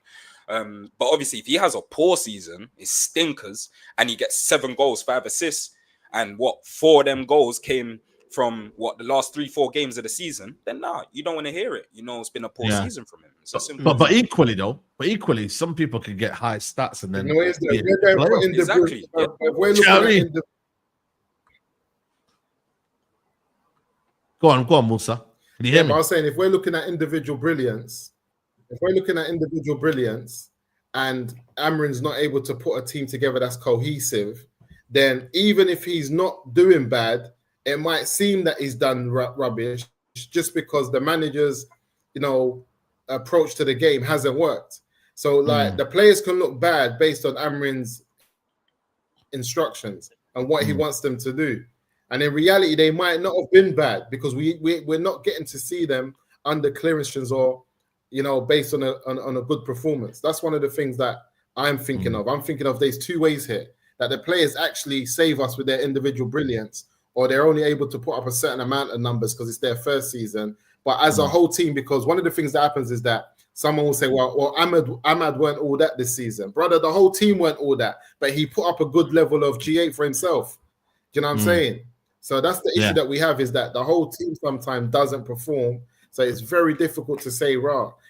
But obviously, if he has a poor season, it's stinkers, and he gets 7 goals, 5 assists, and 4 of them goals came from the last 3-4 games of the season, then you don't want to hear it. It's been a poor season from him. It's simple. But equally, some people can get high stats and then exactly. Go on, Musa. Can you hear me? I was saying, if we're looking at individual brilliance, and Amrin's not able to put a team together that's cohesive, then even if he's not doing bad, it might seem that he's done rubbish just because the manager's, approach to the game hasn't worked. So, the players can look bad based on Amrin's instructions and what he wants them to do. And in reality, they might not have been bad because we're not getting to see them under clearances or, based on a good performance. That's one of the things that I'm thinking of. I'm thinking of there's 2 ways here, that the players actually save us with their individual brilliance, or they're only able to put up a certain amount of numbers because it's their first season. But as a whole team, because one of the things that happens is that someone will say, well, Ahmad weren't all that this season. Brother, the whole team weren't all that, but he put up a good level of G8 for himself. Do you know what I'm saying? So that's the issue that we have, is that the whole team sometimes doesn't perform. So it's very difficult to say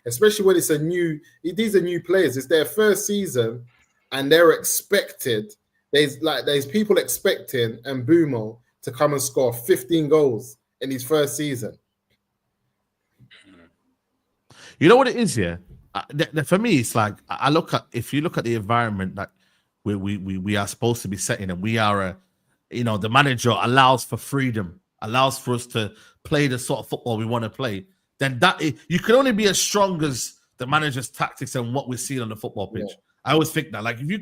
especially when these are new players. It's their first season and they're expected. There's people expecting Mbeumo to come and score 15 goals in his first season. You know what it is, yeah? For me, it's like, if you look at the environment that we are supposed to be setting, and we are the manager allows for freedom, allows for us to play the sort of football we want to play, then you can only be as strong as the manager's tactics and what we're seeing on the football pitch. Yeah. I always think that, if you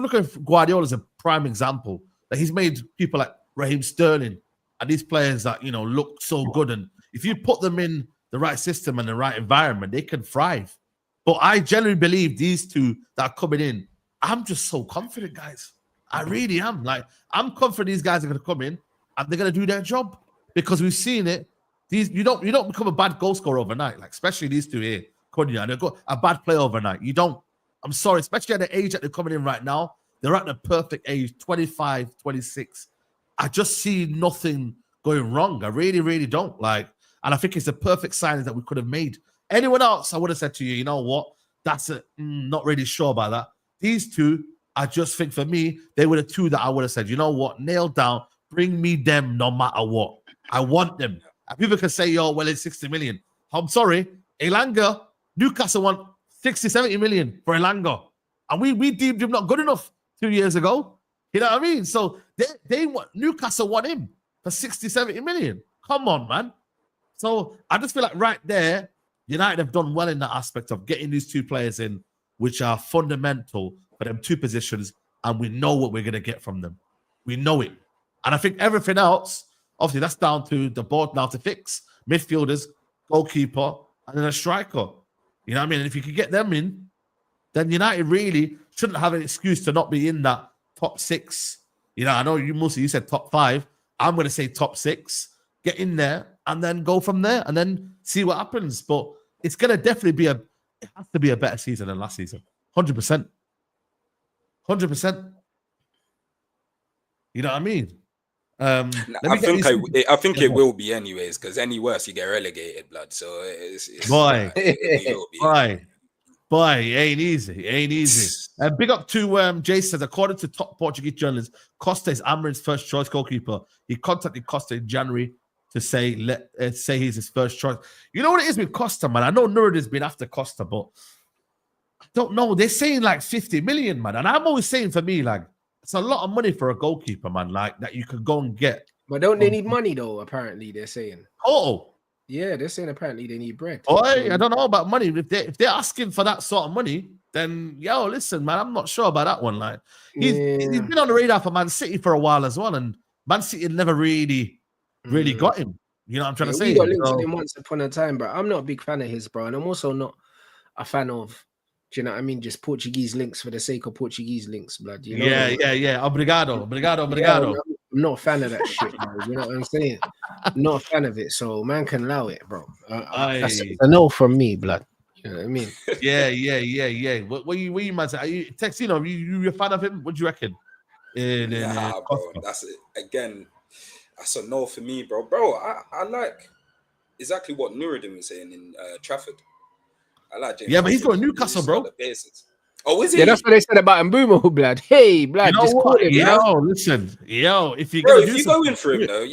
look at Guardiola as a prime example, that he's made people like Raheem Sterling and these players that, look so good. And if you put them in the right system and the right environment, they can thrive. But I genuinely believe these 2 that are coming in, I'm just so confident, guys. I really am. I'm confident these guys are going to come in and they're going to do their job, because we've seen it. You don't become a bad goal scorer overnight, especially these 2 here, Cunha, and a bad player overnight. You don't. I'm sorry, especially at the age that they're coming in right now. They're at the perfect age, 25, 26. I just see nothing going wrong. I really, really don't. And I think it's the perfect sign that we could have made. Anyone else, I would have said to you, you know what? That's not really sure about that. These 2, I just think for me, they were the 2 that I would have said, you know what? Nail down, bring me them no matter what. I want them. And people can say, it's 60 million. I'm sorry, Elanga, Newcastle want 60, 70 million for Elanga. And we deemed him not good enough 2 years ago. You know what I mean? So Newcastle want him for 60, 70 million. Come on, man. So I just feel like right there, United have done well in that aspect of getting these 2 players in, which are fundamental for them 2 positions, and we know what we're going to get from them. We know it. And I think everything else, obviously, that's down to the board now to fix. Midfielders, goalkeeper, and then a striker. You know what I mean? And if you can get them in, then United really shouldn't have an excuse to not be in that top 6. I know you said top 5. I'm going to say top 6. Get in there and then go from there and then see what happens. But it's going to definitely it has to be a better season than last season. 100%. 100%. You know what I mean? I think it will be anyways, because any worse you get relegated, blood. So it's boy, it ain't easy. Big up to Jason says, according to top Portuguese journalist, Costa is Amrin's first choice goalkeeper. He contacted Costa in January to say he's his first choice. You know what it is with Costa, man? I know Nurd has been after Costa, but I don't know. They're saying 50 million, man. And I'm always saying, for me, it's a lot of money for a goalkeeper, man, that you could go and get. But don't they need money, though, apparently, they're saying? Oh. Yeah, they're saying apparently they need bread. Boy, I don't know about money. If they're asking for that sort of money, then, listen, man, I'm not sure about that one. He's been on the radar for Man City for a while as well, and Man City never really got him. You know what I'm trying to say? We got linked to him once upon a time, but I'm not a big fan of his, bro. And I'm also not a fan of, do you know what I mean? Just Portuguese links for the sake of Portuguese links, blood. You know? Yeah. Obrigado. Yeah, I'm not a fan of that shit, bro. You know what I'm saying? not a fan of it, so man can allow it, bro. That's a no from me, blood. You know what I mean? Yeah. What you man say? Are you Texino? You a fan of him? What do you reckon? Bro, that's it. Again, that's a no for me, bro. Bro, I like exactly what Nuruddin was saying in Trafford. I like James. Yeah, but he's got Newcastle, bro. Oh, is he? Yeah, that's what they said about Mbeumo, blood. Hey, blood, you know just what? call him, Listen, if you're going for him though,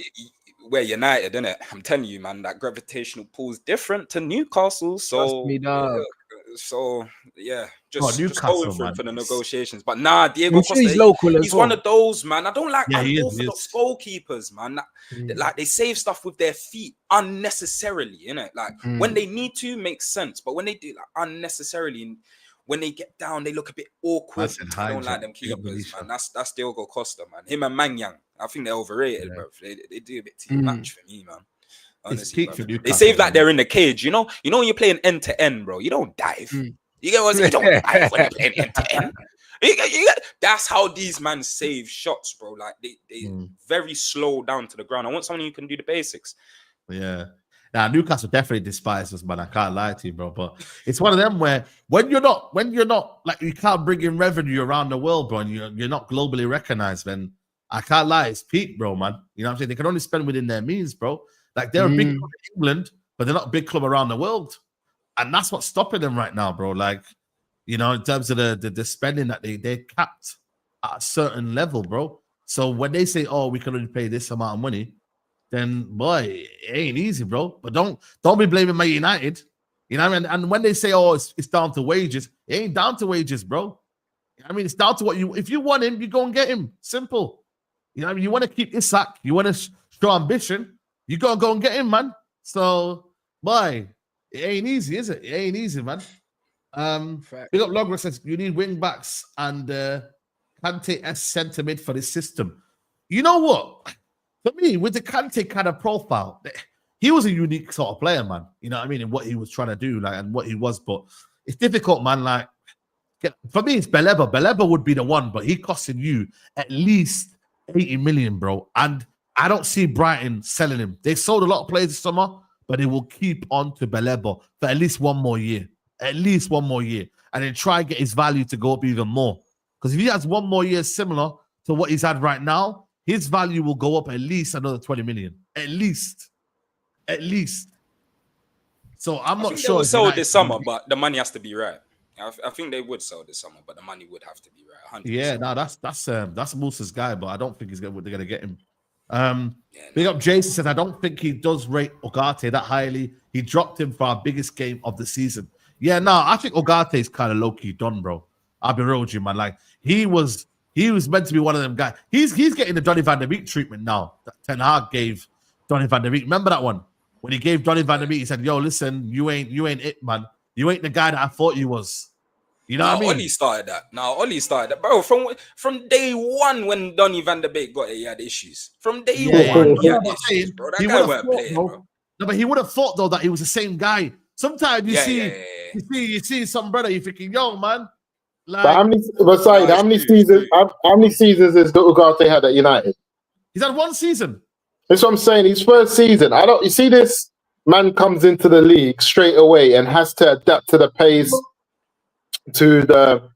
we're United, innit? I'm telling you, man, that gravitational pull is different to Newcastle. So, just going for it for the negotiations. But nah, Diego Costa, he's local as he's well. one of those, man. I don't like unorthodox goalkeepers, man. Like they save stuff with their feet unnecessarily, innit? Like when they need to, makes sense, but when they do like unnecessarily. When they get down, they look a bit awkward. I don't like them keepers, man. That's Diogo Costa, man. Him and Manyang, I think they're overrated, bro. They do a bit too much for me, man. Honestly, they save like they're in the cage. You know when you're playing end to end, bro. You don't dive. You get what I'm saying? You don't dive when you're playing end to end. That's how these men save shots, bro. Like they very slow down to the ground. I want someone who can do the basics. Yeah. Now Newcastle definitely despise us, man. I can't lie to you, bro. But it's one of them where when you're not like you can't bring in revenue around the world, bro, and you're not globally recognized, then I can't lie, it's peak, bro, man. You know what I'm saying? They can only spend within their means, bro. Like they're a big club in England, but they're not a big club around the world. And that's what's stopping them right now, bro. Like, you know, in terms of the spending that they're capped at a certain level, bro. So when they say, oh, we can only pay this amount of money, then boy, it ain't easy, bro. But don't be blaming Man United. You know what I mean? And when they say, oh, it's down to wages, it ain't down to wages, bro. I mean, it's down to if you want him, you go and get him. Simple. You know what I mean? You want to keep Isak, you want to show ambition, you gotta go and get him, man. So, boy, it ain't easy, is it? It ain't easy, man. Big up Logra says you need wing backs and Kante as centre mid for this system. You know what? For me, with the Kante kind of profile, he was a unique sort of player, man. You know what I mean? And what he was trying to do, like, and what he was. But it's difficult, man. Like, for me, it's Baleba. Baleba would be the one, but he costing you at least 80 million, bro. And I don't see Brighton selling him. They sold a lot of players this summer, but they will keep on to Baleba for at least one more year. At least one more year. And then try and get his value to go up even more. Because if he has one more year similar to what he's had right now, his value will go up at least another 20 million. At least. So I'm not sure. They will sell this summer, but the money has to be right. I think they would sell this summer, but the money would have to be right. 100%. Yeah, no, that's Musa's guy, but I don't think they're gonna get him. Big up Jason says I don't think he does rate Ugarte that highly. He dropped him for our biggest game of the season. Yeah, no, I think Ugarte is kind of low-key done, bro. I'll be real with you, man. Like he was meant to be one of them guys. He's getting the Donny van der Beek treatment now that Ten Hag gave Donny van der Beek. Remember that one? When he gave Donny van der Beek, he said, yo, listen, you ain't it, man. You ain't the guy that I thought you was. You know what I mean? Ollie started that. Bro, from day one when Donny van der Beek got it, he had issues. From day one, he had issues, bro. That guy weren't playing, bro. No, but he would have thought, though, that he was the same guy. Sometimes you see some brother, you're thinking, yo, man. Like, but how many seasons is Ugarte had at United? He's had one season. That's what I'm saying. His first season. You see this man comes into the league straight away and has to adapt to the pace, to the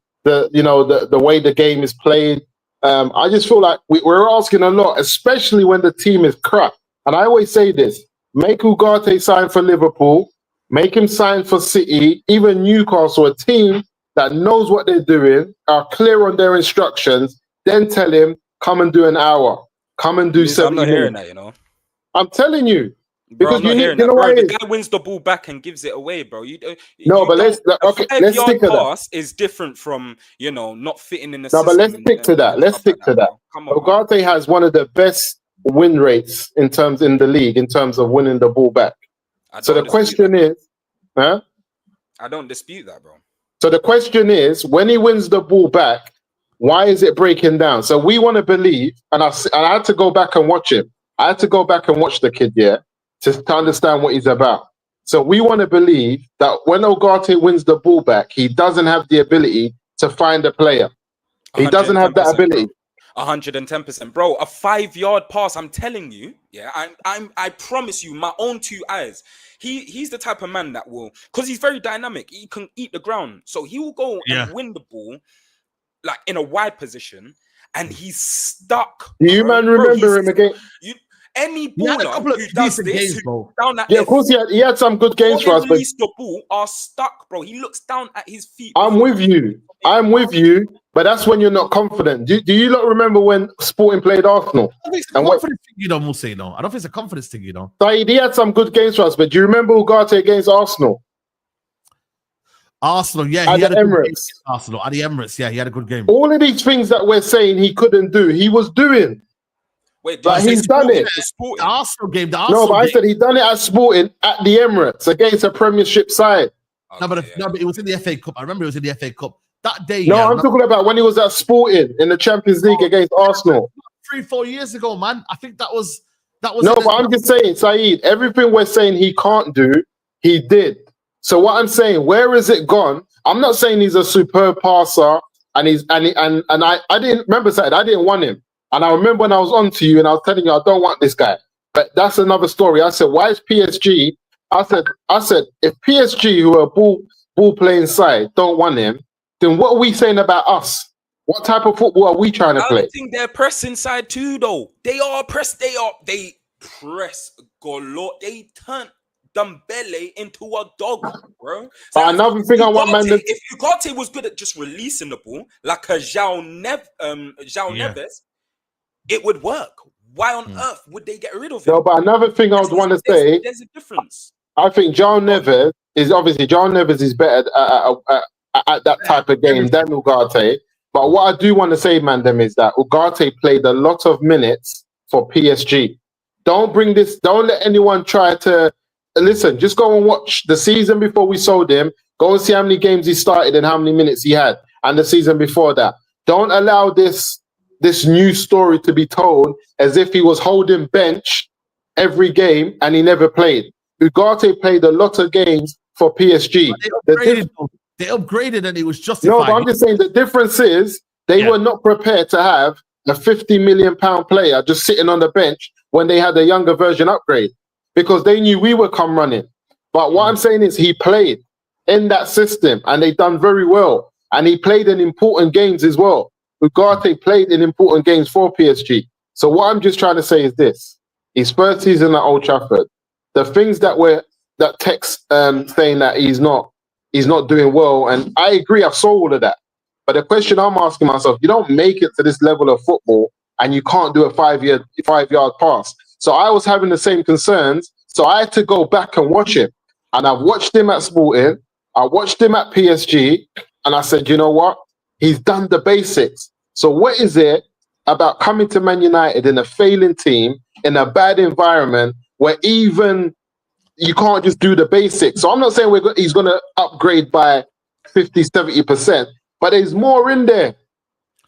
way the game is played. I just feel like we're asking a lot, especially when the team is crap. And I always say this: make Ugarte sign for Liverpool, make him sign for City, even Newcastle, a team that knows what they're doing, are clear on their instructions. Then tell him, come and do an hour, come and do 70 I'm not hearing that, you know. I'm telling you. Because the guy wins the ball back and gives it away, bro. Let's stick to that. Is different from not fitting in the system. But let's stick to that. Let's stick to that. Ugarte has one of the best win rates in the league in terms of winning the ball back. So the question is, I don't dispute that, bro. So the question is, when he wins the ball back, why is it breaking down? So we want to believe, and I had to go back and watch him. I had to go back and watch the kid, to understand what he's about. So we want to believe that when Ugarte wins the ball back, he doesn't have the ability to find a player. He doesn't have that ability. 110%, bro. A 5-yard pass. I'm telling you, yeah. I promise you, my own 2 eyes. He's the type of man that will, because he's very dynamic. He can eat the ground, so he will go and win the ball, like in a wide position, and he's stuck. Do you man remember him again? Any baller who does this, of course he had some good games for us, but the ball are stuck, bro. He looks down at his feet. I'm with you, but that's when you're not confident. Do you not remember when Sporting played Arsenal? I don't think it's a confidence thing, you know, Musa, you know. I don't think it's a confidence thing, you know. Saeed, he had some good games for us, but do you remember Ugarte against Arsenal? Arsenal, yeah, at the Emirates. Arsenal at the Emirates, yeah, he had a good game. All of these things that we're saying he couldn't do, he was doing. Wait, like he's done it. The Arsenal game. No, but I said he done it at Sporting at the Emirates against a Premiership side. Okay, no, but it was in the FA Cup. I remember it was in the FA Cup that day. No, I'm talking about when he was at Sporting in the Champions League against Arsenal 3-4 years ago, man. I think that was. No, but I'm just saying, Saeed. Everything we're saying he can't do, he did. So what I'm saying, where is it gone? I'm not saying he's a superb passer, and I didn't remember Saeed. I didn't want him. And I remember when I was on to you and I was telling you I don't want this guy. But that's another story. I said, why is PSG? I said, if PSG, who are a ball playing side, don't want him, then what are we saying about us? What type of football are we trying to play? I think they're pressing side too, though. They press Golo. They turn Dembele into a dog, bro. So but another thing I want, man. If Ugarte was good at just releasing the ball, like a João Neves, it would work. Why on earth would they get rid of him? No, but another thing I would want to say, there's a difference. I think João Neves is better at that type of game than Ugarte. But what I do want to say, Mandem, is that Ugarte played a lot of minutes for PSG. Don't let anyone try to listen. Just go and watch the season before we sold him. Go and see how many games he started and how many minutes he had, and the season before that. Don't allow this new story to be told as if he was holding bench every game and he never played. Ugarte played a lot of games for PSG. They upgraded and it was justified. No, but I'm just saying the difference is they were not prepared to have a £50 million player just sitting on the bench when they had a younger version upgrade because they knew we would come running. But what I'm saying is he played in that system and they done very well. And he played in important games as well. Ugarte played in important games for PSG. So what I'm just trying to say is this: his first season at Old Trafford, the things that text saying that he's not doing well, and I agree, I saw all of that. But the question I'm asking myself, you don't make it to this level of football and you can't do a 5-yard pass. So I was having the same concerns. So I had to go back and watch him. And I've watched him at Sporting, I watched him at PSG, and I said, you know what? He's done the basics. So what is it about coming to Man United in a failing team, in a bad environment, where even you can't just do the basics? So I'm not saying he's going to upgrade by 50, 70%, but there's more in there.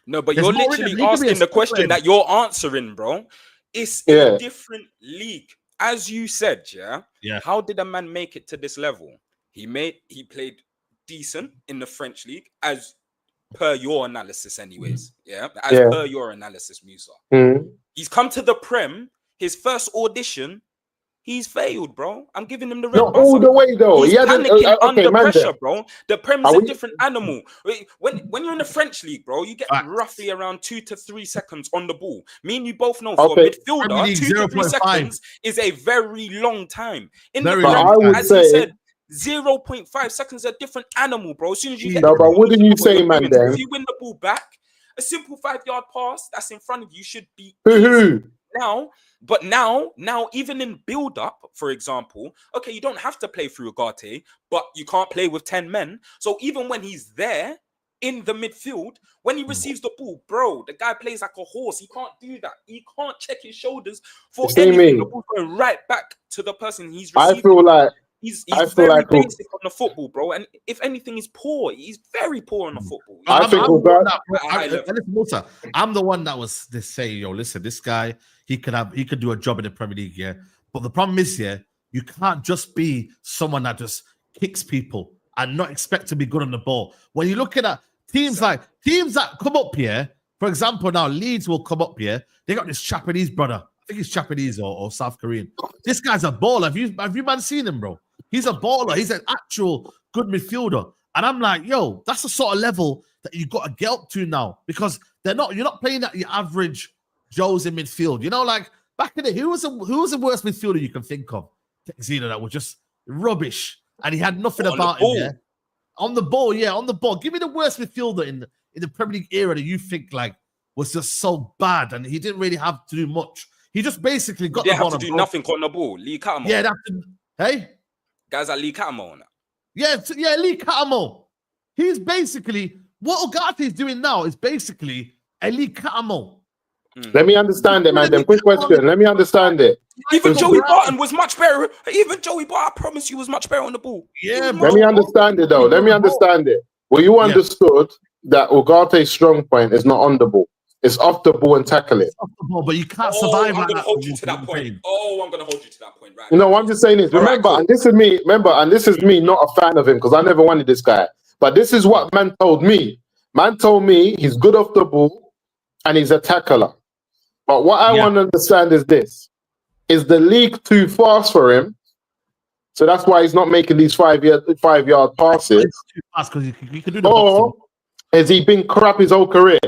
No, but you're literally asking the question that you're answering, bro. It's in a different league. As you said, yeah. How did a man make it to this level? He played decent in the French league, as per your analysis anyways, per your analysis, Musa. He's come to the Prem, his first audition, he's failed, bro. I'm giving him the red bus. All the way though. He's panicking under pressure, bro. The Prem is a different animal. When you're in the French league, bro, you get roughly around 2 to 3 seconds on the ball. Me and you both know for a midfielder, 2 to 3 seconds is a very long time. In the Prem, as you said, 0.5 seconds a different animal, bro. As soon as you get but wouldn't you say, Mandem? If you win the ball back, a simple 5-yard pass that's in front of you should be now. But now, even in build-up, for example, okay, you don't have to play through Ugarte, but you can't play with 10 men. So even when he's there in the midfield, when he receives the ball, bro, the guy plays like a horse. He can't do that. He can't check his shoulders for anything. The ball's going right back to the person he's receiving. I feel like He's very basic on the football, bro. And if anything, he's poor. He's very poor on the football. I'm the one that was saying, yo, listen, this guy, he could do a job in the Premier League, yeah. But the problem is, you can't just be someone that just kicks people and not expect to be good on the ball. When you're looking at teams that come up here, For example, now Leeds will come up here. They got this Japanese brother. I think he's Japanese or South Korean. This guy's a baller. Have you man seen him, bro? He's a baller. He's an actual good midfielder. And I'm like, yo, that's the sort of level that you got to get up to now, because you're not playing at your average Joes in midfield. You know, like back in the who was the worst midfielder you can think of? Zeno, that was just rubbish, and he had nothing about him. Yeah? On the ball, yeah, on the ball. Give me the worst midfielder in the Premier League era that you think like was just so bad, and he didn't really have to do much. He just basically got the ball. Have to do nothing on the ball. Lee Catamo. Yeah, hey, guys like Lee Catamo. Yeah, Lee Catamo. He's basically what Ugarte is doing now is basically a Lee Catamo. Let me understand it, man. Quick question. Let me understand it. Even Joey Barton was much better. Even Joey Barton, I promise you, was much better on the ball. Yeah, let me understand it, though. Let me understand it. Well, you understood that Ugarte's strong point is not on the ball. It's off the ball and tackle it. Off the ball, but you can't survive. I'm going to hold you to that point. I'm going to hold you to that point, right? You know, what I'm just saying is, remember, and this is me, not a fan of him, because I never wanted this guy. But this is what man told me. Man told me he's good off the ball and he's a tackler. But what I want to understand is this. Is the league too fast for him? So that's why he's not making these 5-yard passes. It's too fast because he can do the or has he been crap his whole career?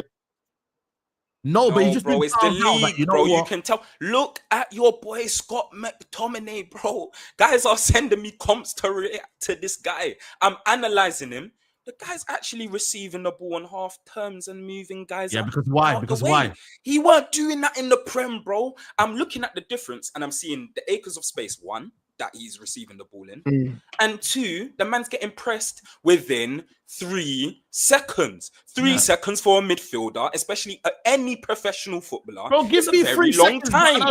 No, but he just bro, it's the league, bro. You can tell. Look at your boy Scott McTominay, bro. Guys are sending me comps to react to this guy. I'm analyzing him. The guy's actually receiving the ball on half terms and moving guys. Yeah, because why? Because why? He weren't doing that in the Prem, bro. I'm looking at the difference and I'm seeing the acres of space. One, that he's receiving the ball in. And two, the man's getting pressed within 3 seconds. 3 seconds for a midfielder, especially any professional footballer. Bro, give me a very long time.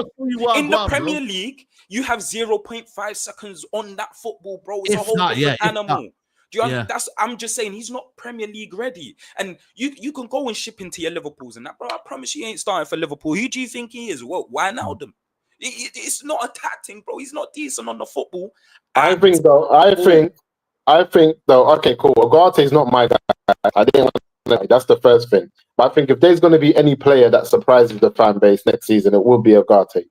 In the Premier League, you have 0.5 seconds on that football, bro. It's a whole different animal. Do you understand? I'm just saying he's not Premier League ready. And you can go and ship into your Liverpools and that, bro. I promise you ain't starting for Liverpool. Who do you think he is? Well, why now them? It's not a tactic, bro. He's not decent on the football. I think though, okay, cool. Ugarte is not my guy. I didn't want to know. That's the first thing. But I think if there's going to be any player that surprises the fan base next season, it will be Ugarte.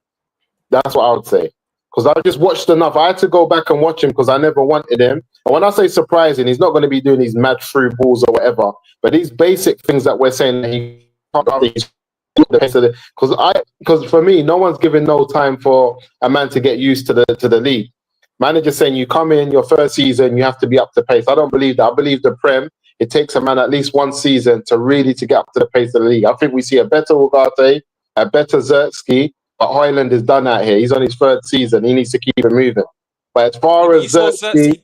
That's what I would say. Because I just watched enough. I had to go back and watch him because I never wanted him. And when I say surprising, he's not going to be doing these mad through balls or whatever. But these basic things that we're saying that he can't because for me, no one's giving no time for a man to get used to the league. Manager saying you come in your first season, you have to be up to pace. I don't believe that. I believe the Prem, it takes a man at least one season to really to get up to the pace of the league. I think we see a better Ugarte, a better Zertsky, but Hoyland is done out here. He's on his 3rd season. He needs to keep it moving. But as far as Zertsky,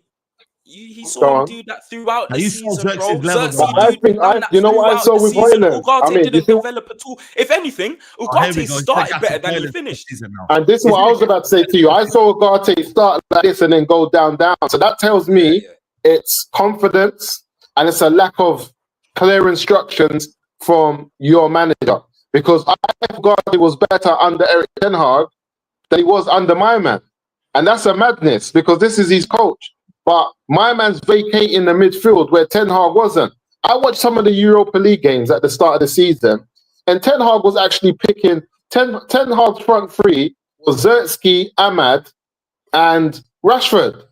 he saw him do that throughout the season, bro. You know what I saw with Hoyland? Ugarte didn't develop at all. If anything, Ugarte started better than he finished. And this is what I was about to say to you. I saw Ugarte start like this and then go down. So that tells me it's confidence and it's a lack of clear instructions from your manager. Because I thought Ugarte was better under Eric Ten Hag than he was under my man. And that's a madness because this is his coach. But my man's vacating the midfield where Ten Hag wasn't. I watched some of the Europa League games at the start of the season, and Ten Hag was actually picking Ten Hag's front three was Zertsky, Ahmad, and Rashford.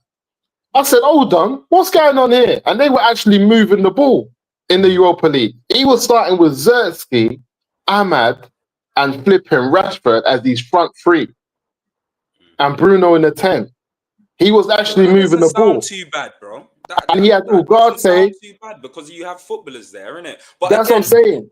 I said, hold on, what's going on here? And they were actually moving the ball in the Europa League. He was starting with Zertsky, Ahmad, and flipping Rashford as these front three, and Bruno in the 10. He was actually moving the ball. Too bad, bro. And he had Ugarte. Too bad because you have footballers there, innit? But that's what I'm saying.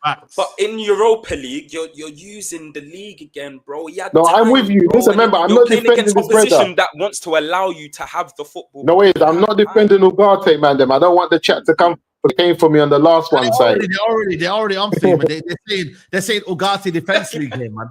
But in Europa League, you're using the league again, bro. No, I'm with you. Listen, remember, I'm not defending this brother. That wants to allow you to have the football. No, wait, I'm not defending Ugarte, Mandem. I don't want the chat to come. It came for me on the last one side. They're already on for you, man. They're saying Ugarte defense league game, man.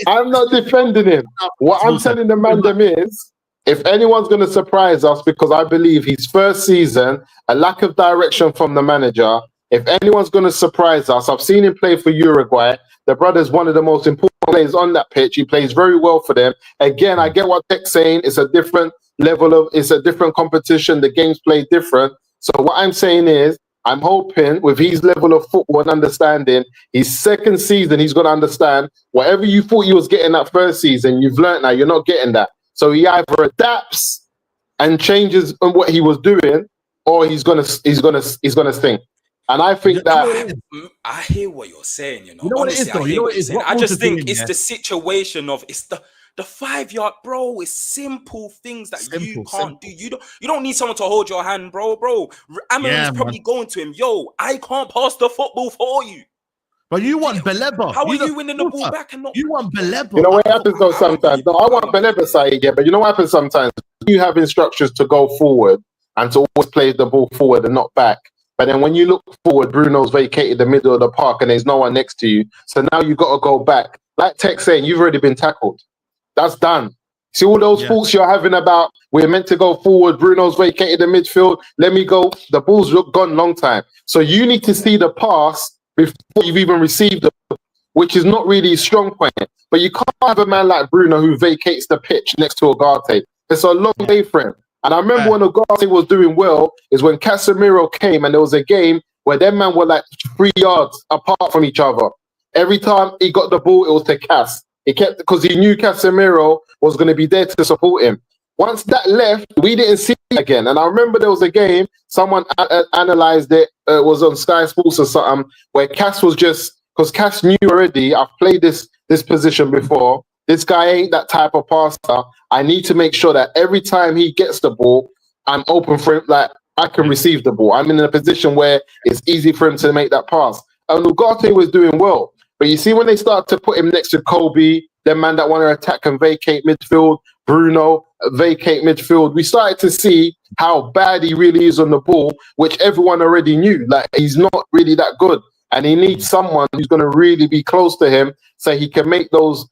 I'm not defending him. What I'm telling the Mandem is, if anyone's going to surprise us, because I believe his first season, a lack of direction from the manager, if anyone's going to surprise us, I've seen him play for Uruguay. The brother's one of the most important players on that pitch. He plays very well for them. Again, I get what Tech's saying. It's a different level it's a different competition. The game's played different. So what I'm saying is, I'm hoping with his level of football and understanding, his second season, he's going to understand whatever you thought you was getting that first season, you've learnt now, you're not getting that. So he either adapts and changes on what he was doing, or he's gonna stink. And I think I hear what you're saying. You know, honestly, I hear what you're saying. I just think it's the situation of the 5 yard, bro. It's simple things that you can't do. You don't need someone to hold your hand, bro. Amarin's probably going to him. Yo, I can't pass the football for you. But you want Beleba. How are you winning the ball back and not? You want Beleba. You know what happens though sometimes? No, I want Beleba, Saeed, but you know what happens sometimes? You have instructions to go forward and to always play the ball forward and not back. But then when you look forward, Bruno's vacated the middle of the park and there's no one next to you. So now you got to go back. Like Tech saying, you've already been tackled. That's done. See all those thoughts you're having about we're meant to go forward, Bruno's vacated the midfield, let me go. The ball's gone long time. So you need to see the pass before you've even received it, which is not really a strong point. But you can't have a man like Bruno who vacates the pitch next to Ugarte. It's a long day for him. And I remember when Ugarte was doing well, is when Casemiro came and there was a game where them man were like 3 yards apart from each other. Every time he got the ball, it was to Cas. He kept, because he knew Casemiro was going to be there to support him. Once that left, we didn't see it again. And I remember there was a game, someone analysed it, it was on Sky Sports or something, where Cas was just, because Cas knew already, I've played this position before, this guy ain't that type of passer. I need to make sure that every time he gets the ball, I'm open for him, like I can receive the ball. I'm in a position where it's easy for him to make that pass. And Ugarte was doing well. But you see when they start to put him next to Kobe, them man that want to attack and vacate midfield, Bruno, vacate midfield, we started to see how bad he really is on the ball, which everyone already knew. Like, he's not really that good. And he needs someone who's going to really be close to him so he can make those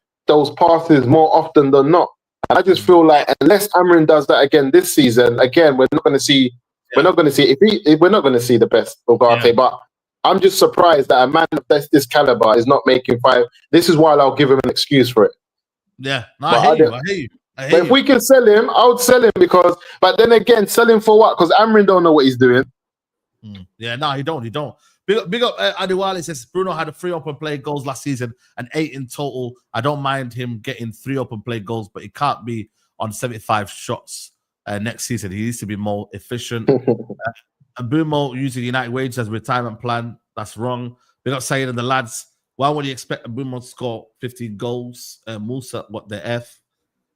passes more often than not. And I just feel like unless Amarin does that again this season, again, we're not going to see the best Ugarte. But I'm just surprised that a man of this caliber is not making 5. This is why I'll give him an excuse for it. Yeah, no, I hear you. But if we can sell him, I would sell him because. But then again, sell him for what? Because Amarin don't know what he's doing. Yeah, no, he don't. Big up Adiwale says Bruno had 3 open play goals last season and 8 in total. I don't mind him getting 3 open play goals, but he can't be on 75 shots next season. He needs to be more efficient. Mbeumo using United wages as a retirement plan. That's wrong. Big up Saeed and the lads. Why would you expect Mbeumo to score 15 goals? Musa, what the F?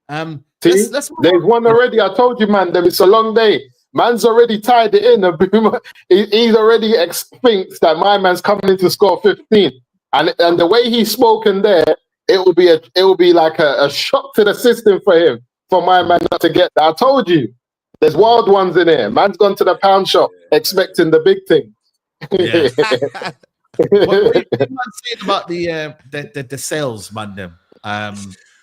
Let's they've won already. I told you, man, it's a long day. Man's already tied it in. He's already thinks that my man's coming in to score 15. And the way he's spoken there, it will be like a shock to the system for him, for my man not to get that. I told you, there's wild ones in here. Man's gone to the pound shop expecting the big thing. What do you say about the sales, Mandem?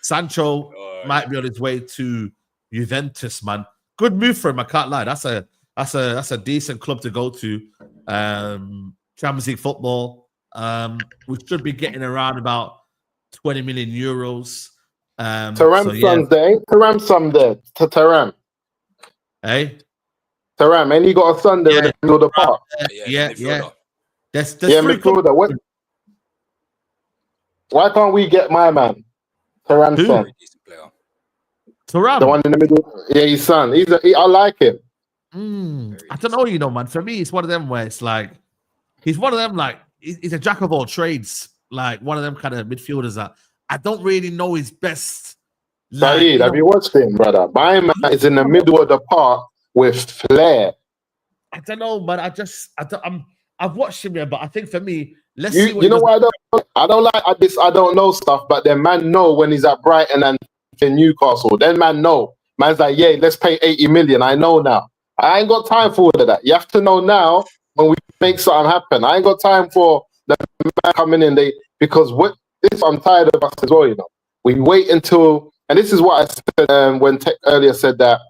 Sancho might be on his way to Juventus, man. Good move for him, I can't lie. That's a decent club to go to. Champions League football. We should be getting around about 20 million euros. Thuram's son's there. Thuram's son there. Thuram. Hey? Thuram, and he got a son there in the middle of the park. Yeah. That's midfielder. What? Why can't we get my man? Thuram's son. Thuram? The one in the middle. Yeah, his son. I like him. I don't know, man. For me, it's one of them where it's like, he's one of them, like, he's a jack of all trades. Like, one of them kind of midfielders that I don't really know his best. Saeed, have you watched him, brother? My man is in the middle of the park with flair. I don't know, man. I've watched him there, but I think for me, let's see. What you know why I don't like this. I don't know stuff, but then man know when he's at Brighton and in Newcastle. Then man know. Man's like, yeah, let's pay 80 million. I know now. I ain't got time for all of that. You have to know now when we make something happen. I ain't got time for the man coming in. Because I'm tired of us as well. You know, we wait until. And this is what I said when Tech earlier said that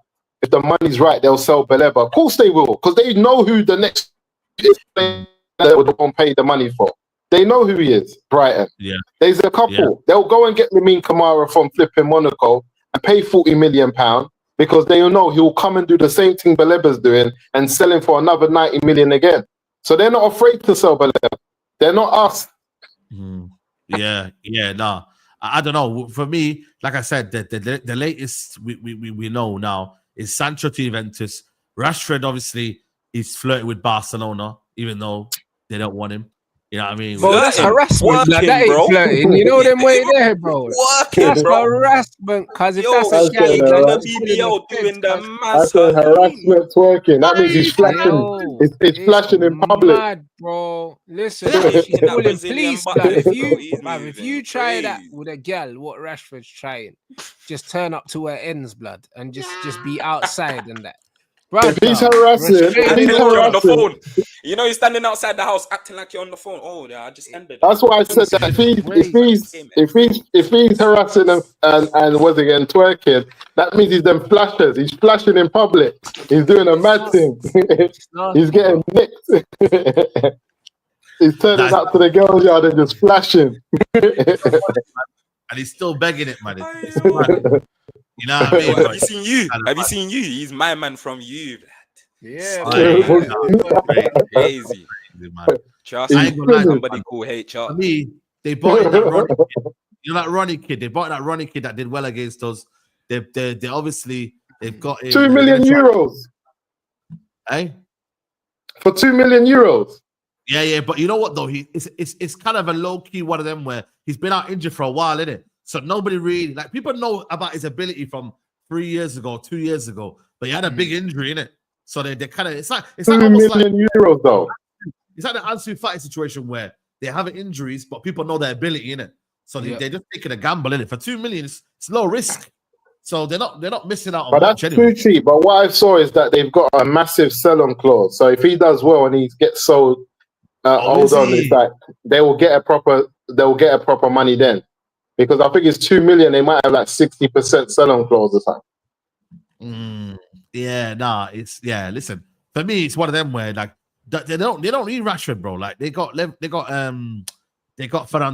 if the money's right, they'll sell Beleba. Of course they will, because they know who the next is they won't pay the money for. They know who he is, Brighton. Yeah. There's a couple. Yeah. They'll go and get Lamine Kamara from flipping Monaco and pay £40 million because they know he'll come and do the same thing Beleba's doing and sell him for another 90 million again. So they're not afraid to sell Baleba. They're not us. Yeah, nah. I don't know. For me, like I said, the latest we know now is Sancho to Juventus. Rashford, obviously, he's flirting with Barcelona, even though they don't want him. You know what I mean? Bro, that's harassment. Working, that ain't bro. flirting. You know them way there, bro. Working, That's bro. harassment. Because if Yo, that's a that's shit, good, in right? the BBL doing the That's a massacre. harassment twerking. That means he's flashing. It's flashing in public. Mad, bro. Listen, Yeah, she's that calling Brazilian police, butt blood. lift, If bro, he's if you moving try that crazy. with a gal, what Rashford's trying, just turn up to her ends, blood, and just be outside and that. If he's harassing, Acting like you're on the phone. You know, you're standing outside the house acting like you're on the phone. Oh, yeah, I just ended. That's why I said that if he's harassing and was again twerking, that means he's them flashes. He's flashing in public. He's doing a mad thing. He's getting nicked. He's turning up to the girls' yard and just flashing. And he's still begging it, man. You know what I mean? Have you seen you? Have you seen you? He's my man from you. Yeah, crazy. Man. Trust me, somebody call HR. For me, they bought in that Ronnie kid. You know that Ronnie kid? They bought that Ronnie kid that did well against us. They obviously they've got him. 2 million euros. Hey? For 2 million euros. Yeah, but you know what though? It's kind of a low key one of them where he's been out injured for a while, isn't it? So nobody really people know about his ability from 3 years ago, 2 years ago, but he had a big injury in it. So they kind of it's like 2 million euros though. It's like the Ansu Fati situation where they have injuries, but people know their ability in it. So they're just taking a gamble in it. For 2 million, it's low risk. So they're not missing out on but much that's anyway. too cheap. But what I saw is that they've got a massive sell-on clause. So if he does well and he gets sold, it's like they will get a proper money then. Because I think it's 2 million, they might have like 60% sell-on clause or something. Listen, for me, it's one of them where like they don't need Rashford, bro. Like they got Ferran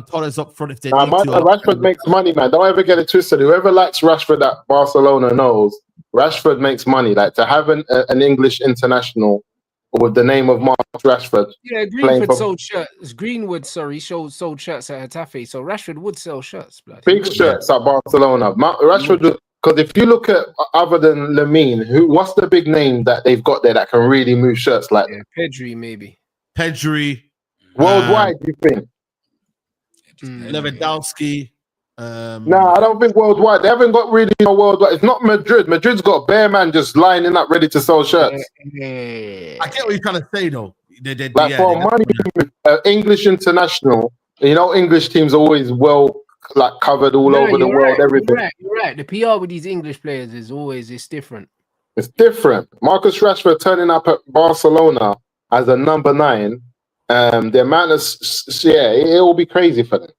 Torres up front if they need to. Rashford makes money, man. Don't ever get it twisted. Whoever likes Rashford at Barcelona knows Rashford makes money. Like to have an English international with the name of Mark Rashford. Yeah, Greenwood sold shirts. Greenwood, sold shirts at Hetafe. So Rashford would sell shirts, blood. Big shirts at Barcelona. Rashford, because if you look at other than Lamine, what's the big name that they've got there that can really move shirts like that? Pedri, maybe. Pedri. Worldwide, you think? Lewandowski. No, I don't think worldwide. They haven't got really no worldwide. It's not Madrid. Madrid's got bare man just lining up ready to sell shirts. I get what you're trying to say, though. For money, English international. You know, English teams are always covered all over the world. Everything. You're right. The PR with these English players is different. It's different. Marcus Rashford turning up at Barcelona as a number 9. The amount of it will be crazy for them.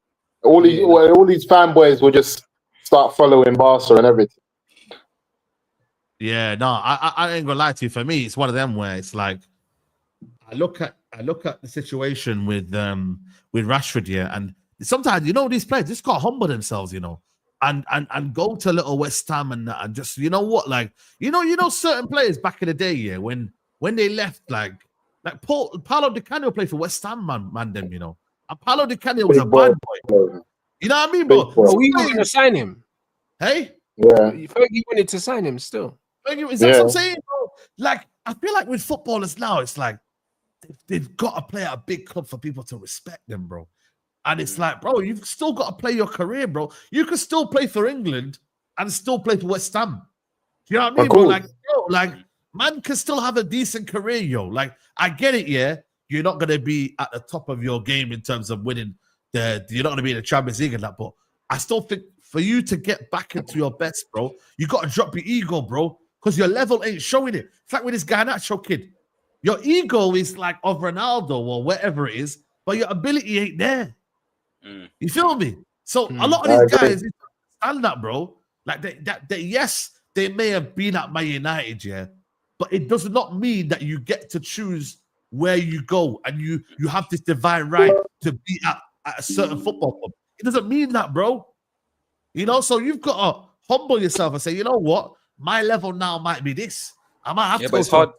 All these fanboys will just start following Barca and everything. Yeah, no, I ain't gonna lie to you. For me, it's one of them where it's like I look at the situation with Rashford here, and sometimes these players just gotta humble themselves, and go to little West Ham and just certain players back in the day, yeah, when they left, like Paulo Di Canio played for West Ham, Mandem, and Paulo Di Canio was a bad boy. You know what I mean, bro? We wanted to sign him. Hey? Yeah. Fergie wanted to sign him still. Is that what I'm saying, bro? Like, I feel like with footballers now, it's like they've got to play at a big club for people to respect them, bro. And it's like, bro, you've still got to play your career, bro. You can still play for England and still play for West Ham. Do you know what I mean, bro? Man can still have a decent career, yo. Like, I get it, yeah. You're not going to be at the top of your game in terms of winning you're not going to be in the Champions League and that, but I still think for you to get back into your best, bro, you got to drop your ego, bro, because your level ain't showing it. It's like with this Garnacho kid. Your ego is like of Ronaldo or whatever it is, but your ability ain't there. You feel me? So a lot of these guys understand that, bro. Like yes, they may have been at Man United, yeah, but it does not mean that you get to choose where you go and you have this divine right to be at a certain football club. It doesn't mean that, bro. So you've got to humble yourself and say, you know what? My level now might be this. I might have to go. But it's hard.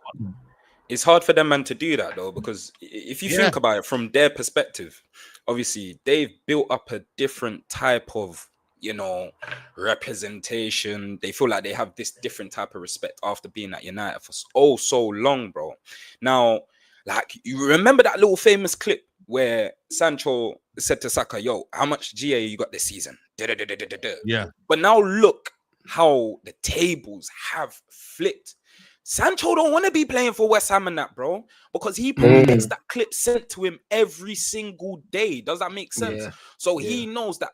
it's hard for them man to do that though, because if you think about it from their perspective, obviously they've built up a different type of, you know, representation. They feel like they have this different type of respect after being at United for so long, bro. Now, like, you remember that little famous clip where Sancho said to Saka, yo, how much GA you got this season? Yeah. But now look how the tables have flipped. Sancho don't want to be playing for West Ham and that, bro, because he probably gets that clip sent to him every single day. Does that make sense? Yeah. So he knows that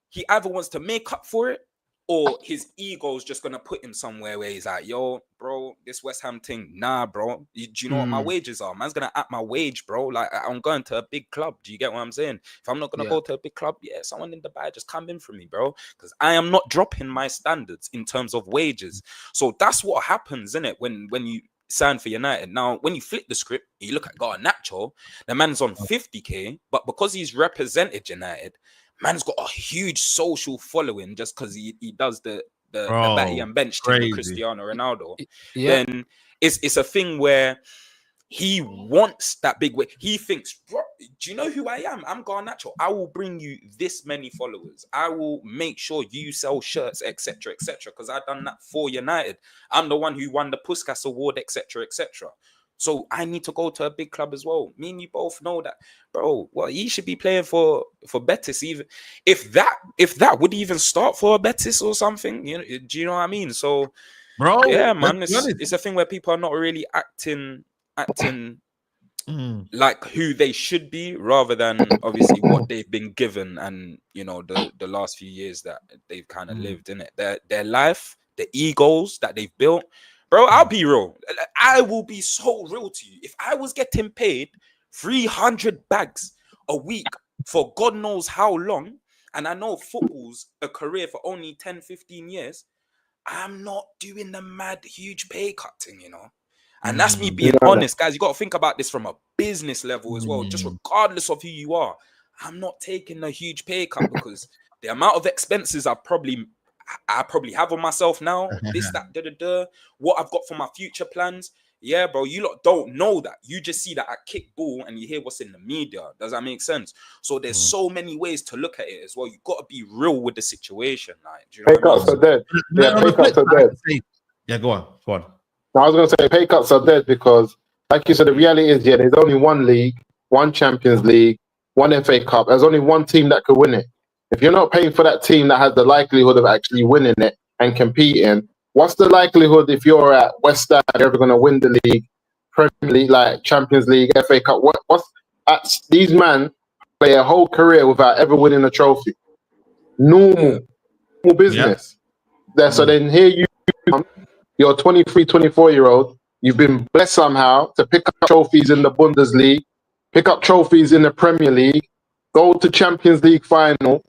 he either wants to make up for it, or his ego is just gonna put him somewhere where he's like, yo, bro, this West Ham thing, nah, bro. Do you know what my wages are? Man's gonna at my wage, bro. Like, I'm going to a big club. Do you get what I'm saying? If I'm not gonna go to a big club, someone in Dubai just come in for me, bro. Because I am not dropping my standards in terms of wages. So that's what happens, innit? When you sign for United. Now, when you flip the script, you look at Garnacho, the man's on 50k, but because he's represented United, man's got a huge social following just because he does the batty and bench thing with Cristiano Ronaldo. Then it's a thing where he wants that big way. He thinks, bro, do you know who I am? I'm Garnacho. I will bring you this many followers. I will make sure you sell shirts, etc., etc. Because I've done that for United. I'm the one who won the Puskas Award, etc., etc. So I need to go to a big club as well. Me and you both know that, bro. Well, he should be playing for Betis, even if that would even start for a Betis or something. You know, do you know what I mean? So, bro, yeah, man, it's a thing where people are not really acting like who they should be, rather than obviously what they've been given, and you know the last few years that they've kind of lived in it. Their life, the egos that they've built. Bro, I'll be real. I will be so real to you. If I was getting paid 300 bags a week for God knows how long, and I know football's a career for only 10, 15 years, I'm not doing the mad huge pay cut thing, you know? And that's me being honest, guys. You got to think about this from a business level as well. Just regardless of who you are, I'm not taking a huge pay cut because the amount of expenses I probably have on myself now, this, that, what I've got for my future plans. Yeah, bro, you lot don't know that. You just see that I kick ball and you hear what's in the media. Does that make sense? So there's so many ways to look at it as well. You got to be real with the situation. Like, do you know pay cuts are dead. Yeah, pay cuts are dead. Yeah, go on. I was going to say pay cuts are dead because, like you said, the reality is, there's only one league, one Champions League, one FA Cup. There's only one team that could win it. If you're not paying for that team that has the likelihood of actually winning it and competing, what's the likelihood if you're at West Ham, you're ever going to win the league, Premier League, like Champions League, FA Cup? These men play a whole career without ever winning a trophy. Normal business. So then here you come, you're a 23, 24-year-old. You've been blessed somehow to pick up trophies in the Bundesliga, pick up trophies in the Premier League, go to Champions League final.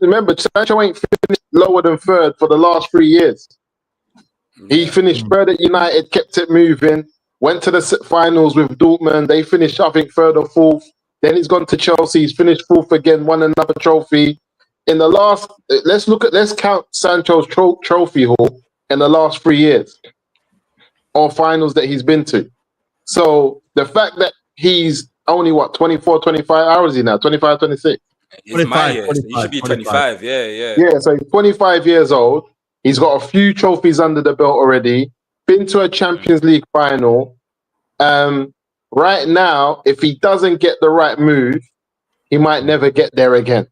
Remember, Sancho ain't finished lower than third for the last 3 years. He finished third at United, kept it moving, went to the finals with Dortmund. They finished, I think, third or fourth. Then he's gone to Chelsea. He's finished fourth again, won another trophy. In the last, let's count Sancho's trophy haul in the last 3 years, or finals that he's been to. So the fact that he's only 24, 25 hours is he now? 25, 26? It's my year. He should be 25. Yeah. Yeah, so he's 25 years old. He's got a few trophies under the belt already. Been to a Champions League final. Right now, if he doesn't get the right move, he might never get there again.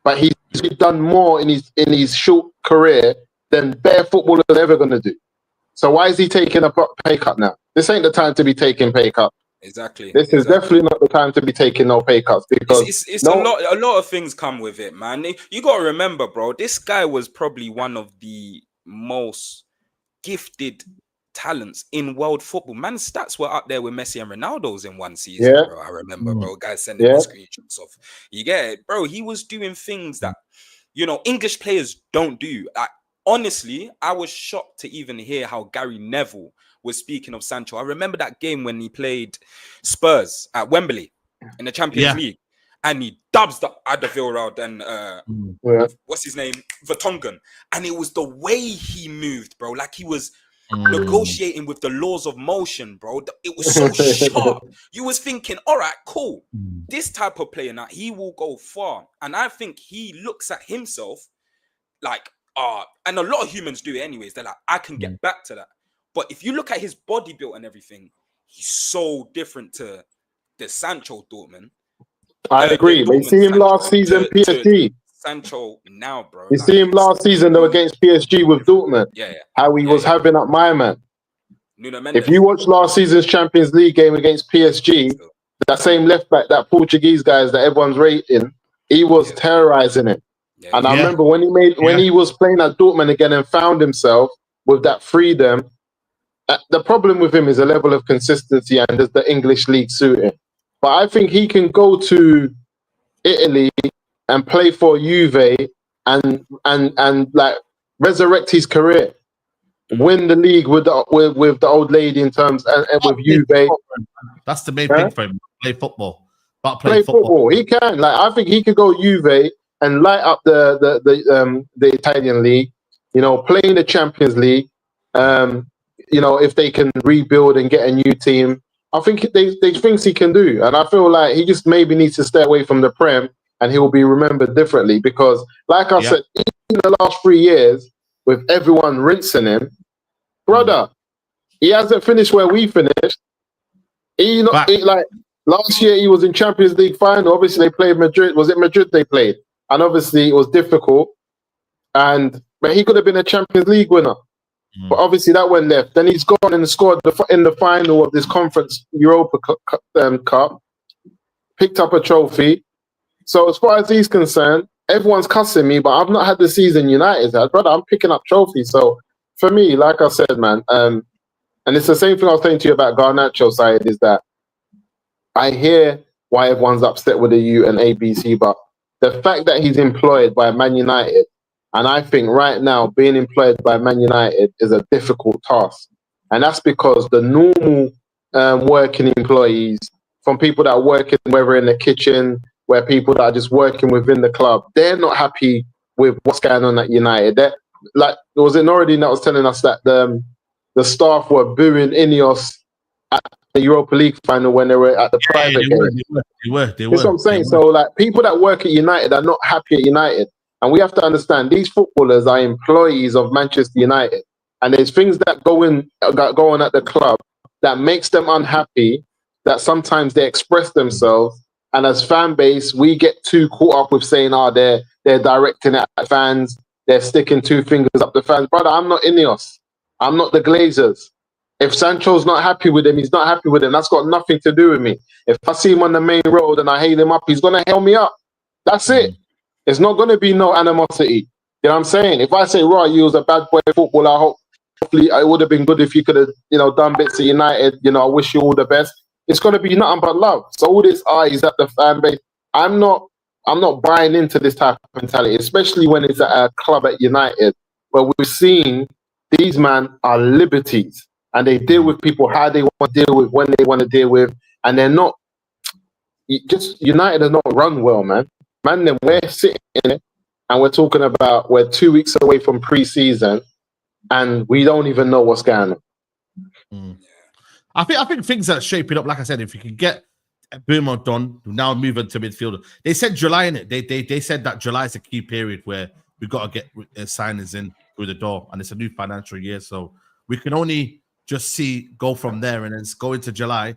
But he's done more in his short career than bare footballers are ever going to do. So why is he taking a pay cut now? This ain't the time to be taking pay cut. Exactly. This is definitely not the time to be taking no pay cuts, because it's a lot of things come with it, man. You got to remember, bro, this guy was probably one of the most gifted talents in world football. Man's stats were up there with Messi and Ronaldo's in one season, bro. I remember, bro, guys sending me screenshots of. You get it, bro. He was doing things that, you know, English players don't do. Honestly, I was shocked to even hear how Gary Neville was speaking of Sancho. I remember that game when he played Spurs at Wembley in the Champions League, and he dubs the Alderweireld and what's his name, Vertonghen, and it was the way he moved, bro. Like he was negotiating with the laws of motion, bro. It was so sharp. You was thinking, all right, cool. This type of player now, he will go far. And I think he looks at himself like, and a lot of humans do it anyways. They're like, I can get back to that. But if you look at his body build and everything, he's so different to the Sancho Dortmund. I agree. But you see him last season, PSG. Sancho now, bro. You see him last season, though, against PSG with Dortmund. How he was having up my man. If you watch last season's Champions League game against PSG, that same left back, that Portuguese guys that everyone's rating, he was terrorizing it. And I remember when he was playing at Dortmund again and found himself with that freedom. The problem with him is a level of consistency, and does the English league suit him? But I think he can go to Italy and play for Juve and like resurrect his career, win the league with the old lady in terms and with Juve. That's the main thing for him. Play football. But play football. He can. Like, I think he could go Juve and light up the Italian league. You know, play in the Champions League. You know, if they can rebuild and get a new team, I think they things he can do. And I feel like he just maybe needs to stay away from the Prem, and he will be remembered differently. Because, like I said, in the last 3 years, with everyone rinsing him, brother, he hasn't finished where we finished. Like last year, he was in Champions League final. Obviously, they played Madrid. Was it Madrid they played? And obviously, it was difficult. But he could have been a Champions League winner. But obviously that went left. Then he's gone and scored in the final of this Conference Europa Cup, picked up a trophy. So as far as he's concerned, everyone's cussing me, but I've not had the season United had. Brother, I'm picking up trophies. So for me, like I said, man, and it's the same thing I was saying to you about Garnacho side, is that I hear why everyone's upset with the U and ABC, but the fact that he's employed by Man United, and I think right now being employed by Man United is a difficult task. And that's because the normal working employees, from people that are working, whether in the kitchen, where people that are just working within the club, they're not happy with what's going on at United. Like, was it Norridin that was telling us that the staff were booing Ineos at the Europa League final when they were at the private game? They were. That's what I'm saying. So, like, people that work at United are not happy at United. And we have to understand these footballers are employees of Manchester United. And there's things that go on at the club that makes them unhappy, that sometimes they express themselves. And as fan base, we get too caught up with saying, they're directing it at fans, they're sticking two fingers up the fans. Brother, I'm not Ineos. I'm not the Glazers. If Sancho's not happy with him, he's not happy with him. That's got nothing to do with me. If I see him on the main road and I hail him up, he's going to hail me up. That's it. It's not going to be no animosity. You know what I'm saying? If I say, right, you was a bad boy footballer, hopefully it would have been good if you could have, done bits at United. I wish you all the best. It's going to be nothing but love. So all this is at the fan base. I'm not buying into this type of mentality, especially when it's at a club at United, where we're seeing these men are liberties and they deal with people how they want to deal with, when they want to deal with, and they're not. United has not run well, man. Mandem, we're sitting in it and we're talking about we're 2 weeks away from pre-season and we don't even know what's going on. I think things are shaping up. Like I said, if you can get Mbeumo done, now move into midfield. They said July in it. They said that July is a key period where we've got to get signings in through the door, and it's a new financial year, so we can only just go from there and then go into July,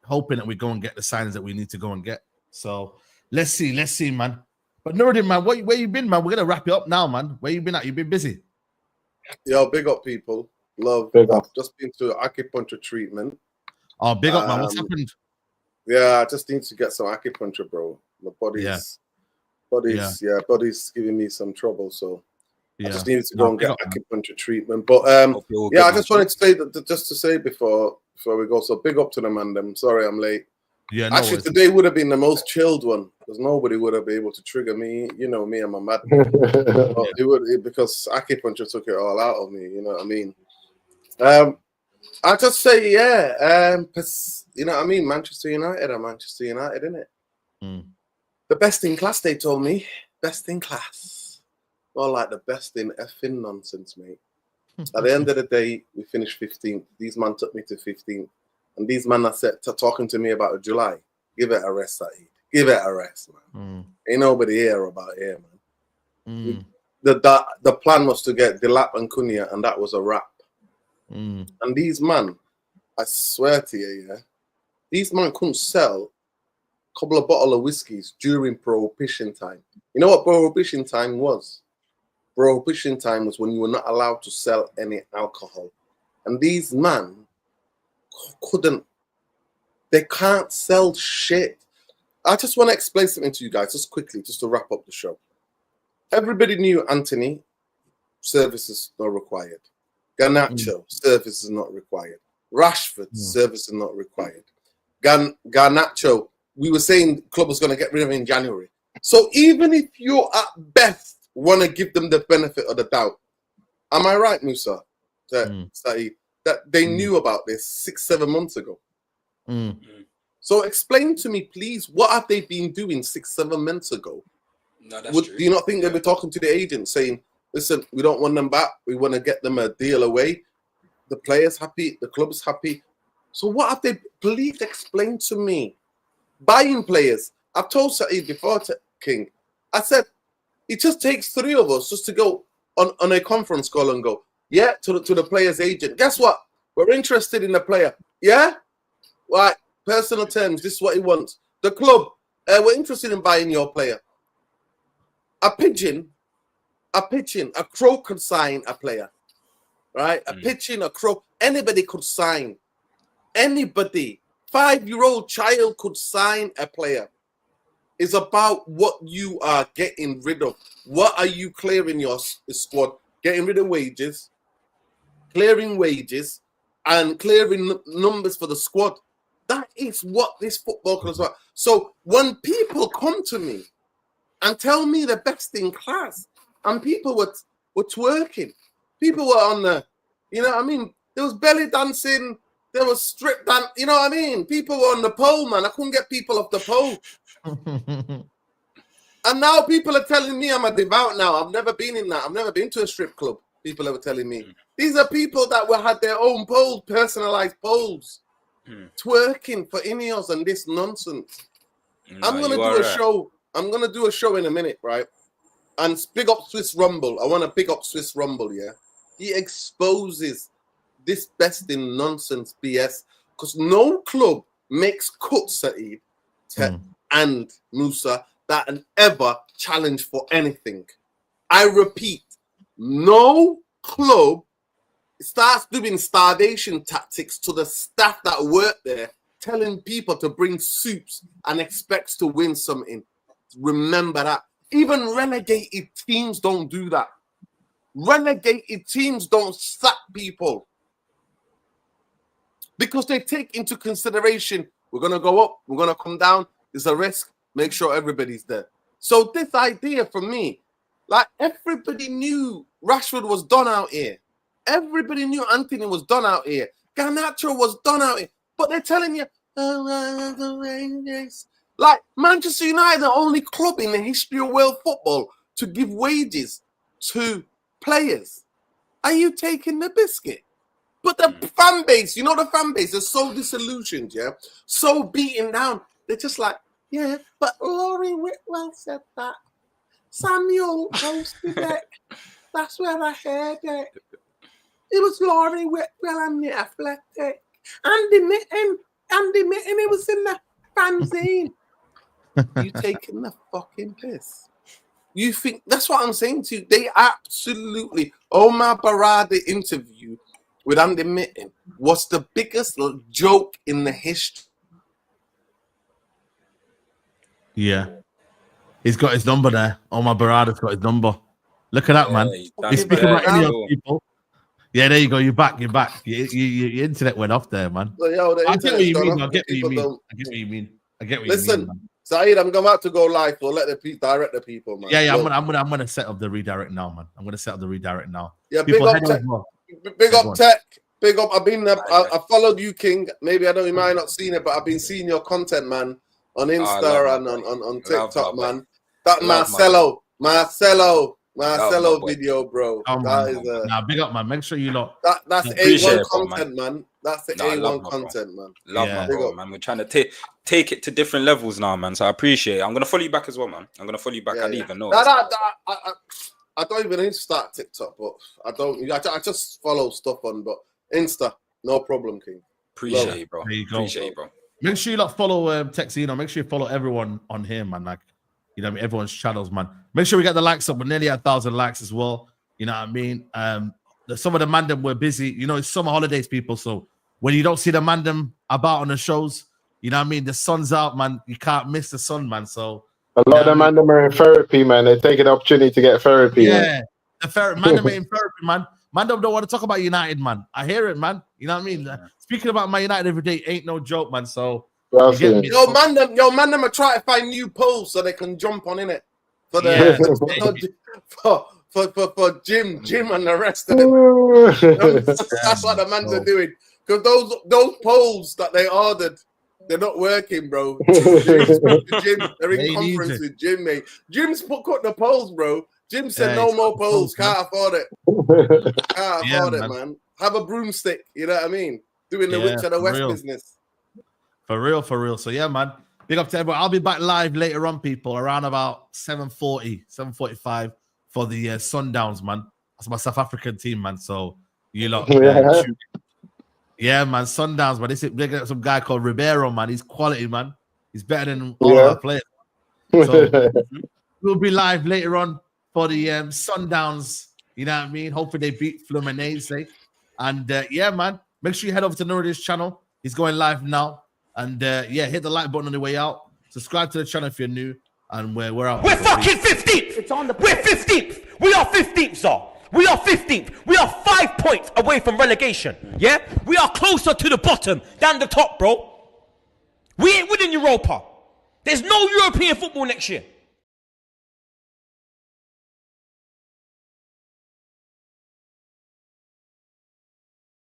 hoping that we go and get the signings that we need to go and get. So let's see, man. But Nuruddin, man, where you been, man? We're gonna wrap it up now, man. Where you been at? You been busy? Yo, big up, people. Love. Big up. Just been to acupuncture treatment. Oh, big up, man. What's happened? Yeah, I just need to get some acupuncture, bro. My body's giving me some trouble, so I just needed to go and get acupuncture treatment. But I just wanted to say before we go. So big up to the Mandem. Sorry, I'm late. Yeah, no actually, today would have been the most chilled one because nobody would have been able to trigger me. You know me, I'm a madman. Because acupuncture took it all out of me. You know what I mean? I just say, you know what I mean? Manchester United are Manchester United, innit? The best in class, they told me. Best in class. More like the best in effing nonsense, mate. At the end of the day, we finished 15th. These man took me to 15th. And these men are talking to me about July. Give it a rest, Saeed. Give it a rest, man. Ain't nobody here about here, man. The plan was to get Delap and Cunha, and that was a wrap. And these man, I swear to you, yeah, these man couldn't sell a couple of bottles of whiskeys during prohibition time. You know what prohibition time was? Prohibition time was when you were not allowed to sell any alcohol. And these man they can't sell shit. I just want to explain something to you guys just quickly, just to wrap up the show. Everybody knew Anthony, services not required. Garnacho, services not required. Rashford, services not required. Garnacho, we were saying the club was going to get rid of him in January. So even if you at best want to give them the benefit of the doubt, am I right, Musa? That they knew about this 6-7 months ago. So explain to me, please, what have they been doing 6-7 months ago? No, that's true. Do you not think they were talking to the agent saying, listen, we don't want them back. We want to get them a deal away. The players happy. The club's happy. So what have they, please explain to me. Buying players. I've told Saeed before, King, I said, it just takes 3 of us just to go on a conference call and go, yeah, to the player's agent. Guess what? We're interested in the player. Yeah? Right. Personal terms. This is what he wants. The club, we're interested in buying your player. A pigeon, a crow could sign a player. Right? A pigeon, a crow, anybody could sign. Anybody. 5-year-old child could sign a player. It's about what you are getting rid of. What are you clearing your squad? Getting rid of wages, clearing wages, and clearing numbers for the squad. That is what this football club is about. So when people come to me and tell me the best in class, and people were twerking, people were on the, you know what I mean? There was belly dancing, there was strip dance, you know what I mean? People were on the pole, man. I couldn't get people off the pole. And now people are telling me I'm a devout now. I've never been in that. I've never been to a strip club. People are telling me. These are people that had their own poles, personalized poles, twerking for Ineos and this nonsense. No, I'm going to do a show. I'm going to do a show in a minute, right? And big up Swiss Rumble. I want to pick up Swiss Rumble, yeah? He exposes this best in nonsense BS because no club makes cuts, Saeed and Musa, that an ever challenge for anything. I repeat, no club starts doing starvation tactics to the staff that work there, telling people to bring soups and expects to win something. Remember that. Even relegated teams don't do that. Relegated teams don't sack people because they take into consideration, we're going to go up, we're going to come down, there's a risk, make sure everybody's there. So this idea for me, like everybody knew Rashford was done out here. Everybody knew Anthony was done out here. Garnacho was done out here. But they're telling you, like Manchester United, the only club in the history of world football to give wages to players. Are you taking the biscuit? But the fan base, you know, the fan base is so disillusioned, yeah, so beaten down. They're just like, yeah, but Laurie Whitwell said that. Samuel posted it. That's where I heard it. It was Laurie Whitwell and the Athletic. Andy Mitten, it was in the fanzine. You taking the fucking piss? You think that's what I'm saying to you? They absolutely. Omar Barada interview with Andy Mitten was the biggest joke in the history. Yeah. He's got his number there. Omar Barada's got his number. Look at that, man. He's speaking about any other people. Yeah, there you go. You're back. Your internet went off there, man. So, yo, I get what you mean. I get what you mean. Listen, Saeed, I'm about to go live. So let the direct the people, man. Yeah. I'm gonna set up the redirect now, man. I'm gonna set up the redirect now. Yeah, big up Tech. Big up. I followed you, King. Maybe I know you might not seen it, but I've been seeing your content, man, on Insta and on TikTok, man. That Marcelo, Marcelo video, bro. Nah, big up, man. Make sure you lot. That's A1 content, man. That's the A1 content, man. Love my bro, man. We're trying to take it to different levels now, man. So I appreciate it. I'm gonna follow you back as well, man. I'm gonna follow you back. I didn't even know. I don't even need to start TikTok, but I just follow stuff on, but Insta, no problem, King. Appreciate it, bro. There you go. Appreciate it, bro. Make sure you lot follow Texino. Make sure you follow everyone on here, man. Like, you know what I mean? Everyone's channels, man. Make sure we get the likes up. We're nearly at 1,000 likes as well. You know what I mean? Some of the Mandem were busy. You know, it's summer holidays, people. So when you don't see the Mandem about on the shows, you know what I mean? The sun's out, man. You can't miss the sun, man. So a lot of Mandem are in therapy, man. They're taking the opportunity to get therapy. Yeah, the Mandem are in therapy, man. Mandem don't want to talk about United, man. I hear it, man. You know what I mean? Speaking about my United every day ain't no joke, man. So yo, Mandem are trying to find new poles so they can jump on in it for for Jim and the rest of them. That's what the Mandem are doing, because those poles that they ordered, they're not working, bro. Jim, they're in conference with Jim, mate. Jim's cut the poles, bro. Jim said no more poles. Can't afford it. Can't afford it, man. Have a broomstick. You know what I mean? Doing the Witch of the West business. For real. So yeah, man. Big up to everyone. I'll be back live later on, people, around about 7:40, 7:45 for the Sundowns, man. That's my South African team, man. So you lot, yeah, man. Sundowns, man. They got some guy called Ribeiro, man. He's quality, man. He's better than all our players. So we'll be live later on for the Sundowns. You know what I mean? Hopefully they beat Fluminense. And yeah, man. Make sure you head over to Nuruddin's channel. He's going live now. And yeah, hit the like button on the way out. Subscribe to the channel if you're new. And we're out. We're fucking 15th. It's on the. We're 15th. We are 15th, sir. We are 15th. We are 5 points away from relegation. Yeah, we are closer to the bottom than the top, bro. We ain't winning Europa. There's no European football next year.